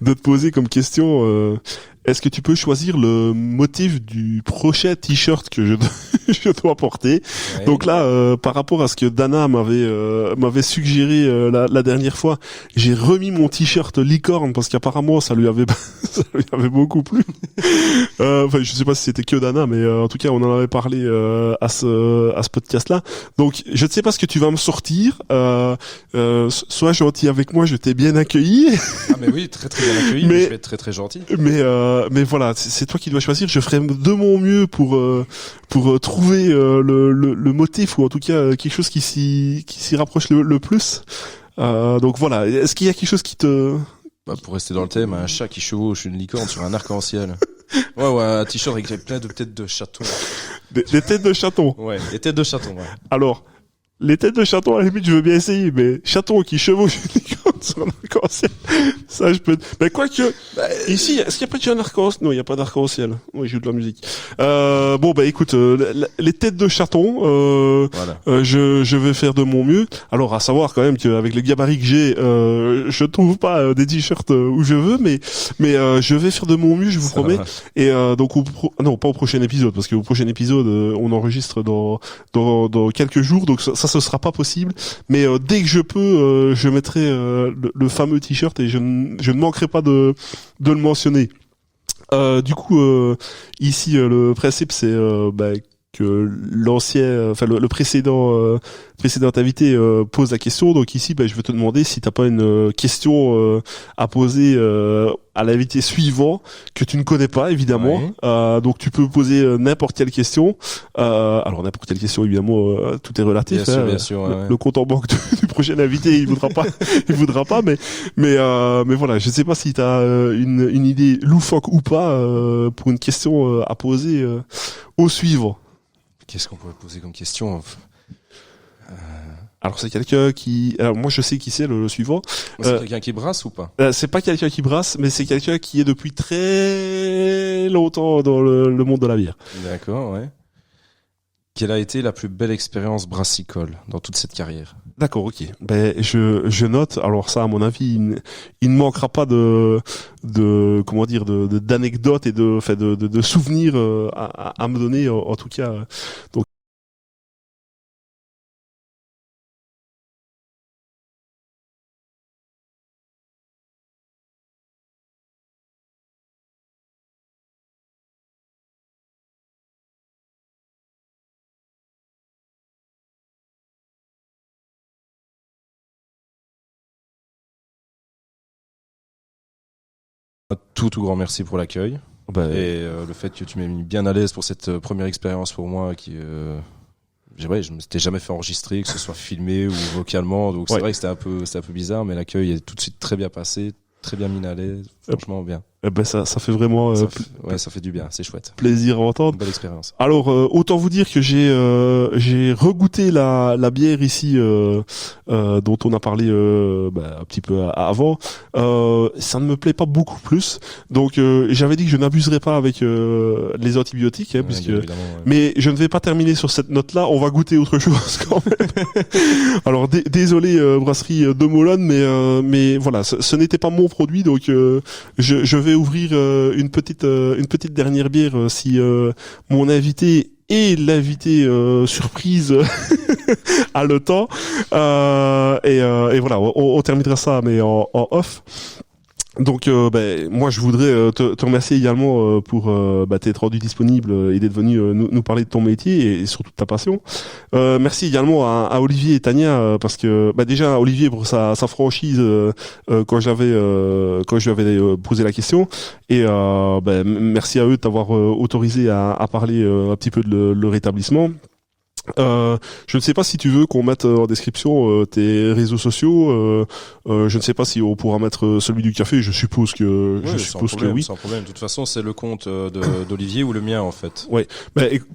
de te poser comme question est-ce que tu peux choisir le motif du prochain t-shirt que je dois porter? Ouais. Donc là, par rapport à ce que Dana m'avait suggéré la dernière fois, j'ai remis mon t-shirt licorne parce qu'apparemment ça lui avait beaucoup plu. Enfin, je sais pas si c'était que Dana, mais en tout cas, on en avait parlé à ce podcast-là. Donc, je ne sais pas ce que tu vas me sortir. Sois gentil avec moi, je t'ai bien accueilli. Ah mais oui, très très bien accueilli. Mais je vais être très très gentil. Mais voilà, c'est toi qui dois choisir. Je ferai de mon mieux pour trouver le motif, ou en tout cas quelque chose qui s'y rapproche le plus. Donc voilà. Est-ce qu'il y a quelque chose qui te... pour rester dans le thème, un chat qui chevauche une licorne sur un arc-en-ciel. Ouais, un t-shirt avec plein de têtes de chatons. Des têtes de chatons. Ouais, des têtes de chatons. Ouais. Alors, les têtes de chatons, à la limite, je veux bien essayer, mais chaton qui chevauche une licorne sur un arc-en-ciel, ça, je peux... Mais quoique, ici, est-ce qu'il n'y a pas déjà un arc-en-ciel? Non, il n'y a pas d'arc-en-ciel. Oui, je joue de la musique. Écoute, les têtes de chatons, voilà. Je vais faire de mon mieux. Alors, à savoir quand même qu'avec le gabarit que j'ai, je trouve pas des t-shirts où je veux, mais je vais faire de mon mieux, je vous promets. Et donc, non, pas au prochain épisode, parce qu'au prochain épisode, on enregistre dans quelques jours, donc ça ce sera pas possible, mais dès que je peux, je mettrai le fameux t-shirt et je ne manquerai pas de le mentionner. Du coup, ici le principe c'est que le précédent invité pose la question. Donc ici, je vais te demander si t'as pas une question à poser à l'invité suivant que tu ne connais pas, évidemment. Ouais. Donc tu peux poser n'importe quelle question. Alors n'importe quelle question, évidemment, tout est relatif. Bien sûr. Le compte en banque du prochain invité, il voudra pas, mais voilà, je sais pas si t'as une idée loufoque ou pas pour une question à poser au suivant. Qu'est-ce qu'on pourrait poser comme question? Alors c'est quelqu'un qui, alors moi je sais qui c'est le suivant. C'est quelqu'un qui brasse ou pas? C'est pas quelqu'un qui brasse, mais c'est quelqu'un qui est depuis très longtemps dans le monde de la bière. D'accord, ouais. Quelle a été la plus belle expérience brassicole dans toute cette carrière? D'accord, ok. Ben je note. Alors ça, à mon avis, il ne manquera pas comment dire, d'anecdotes et de souvenirs à me donner en tout cas. Donc Tout grand merci pour l'accueil. ben, Et le fait que tu m'aies mis bien à l'aise pour cette première expérience pour moi qui je me m'étais jamais fait enregistrer, que ce soit filmé ou vocalement, donc c'est vrai que c'était un peu bizarre, mais l'accueil est tout de suite très bien passé, très bien mis à l'aise, franchement bien. ben ça fait vraiment Ça fait du bien, c'est chouette. plaisir à entendre. Belle expérience. Alors autant vous dire que j'ai regoûté la bière ici dont on a parlé un petit peu avant. Ça ne me plaît pas beaucoup plus. Donc j'avais dit que je n'abuserais pas avec les antibiotiques, puisque. Mais je ne vais pas terminer sur cette note-là. On va goûter autre chose quand même. Alors désolé brasserie de Molonne, mais voilà, ce n'était pas mon produit, donc je vais ouvrir une petite dernière bière si mon invité et l'invité surprise a le temps et voilà, on terminera ça mais en off. Donc moi je voudrais te remercier également pour t'être rendu disponible et d'être venu nous parler de ton métier et surtout de ta passion. Merci également à Olivier et Tania parce que déjà Olivier pour sa franchise quand je lui avais posé la question et merci à eux de t'avoir autorisé à parler un petit peu de leur établissement. Je ne sais pas si tu veux qu'on mette en description tes réseaux sociaux. Je ne sais pas si on pourra mettre celui du café. Je suppose que oui. Sans problème. De toute façon, c'est le compte d'Olivier ou le mien en fait. Ouais.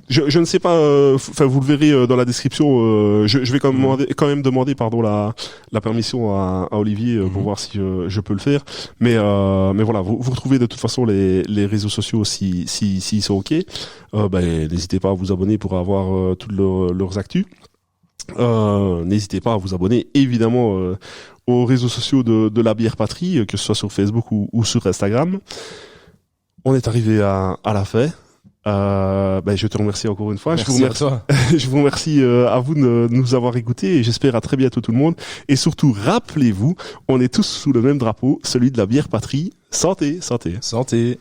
Je ne sais pas. Enfin, vous le verrez dans la description. Je vais quand même demander la permission à Olivier pour voir si je peux le faire. Mais voilà, vous retrouvez de toute façon les réseaux sociaux s'ils sont ok. N'hésitez pas à vous abonner pour avoir toutes leurs actus. N'hésitez pas à vous abonner évidemment aux réseaux sociaux de la bière patrie, que ce soit sur Facebook ou sur Instagram. On est arrivé à la fin. Je te remercie encore une fois. Merci à toi. Je vous remercie à vous de nous avoir écoutés et j'espère à très bientôt tout le monde. Et surtout, rappelez-vous, on est tous sous le même drapeau, celui de la bière patrie. Santé, santé. Santé.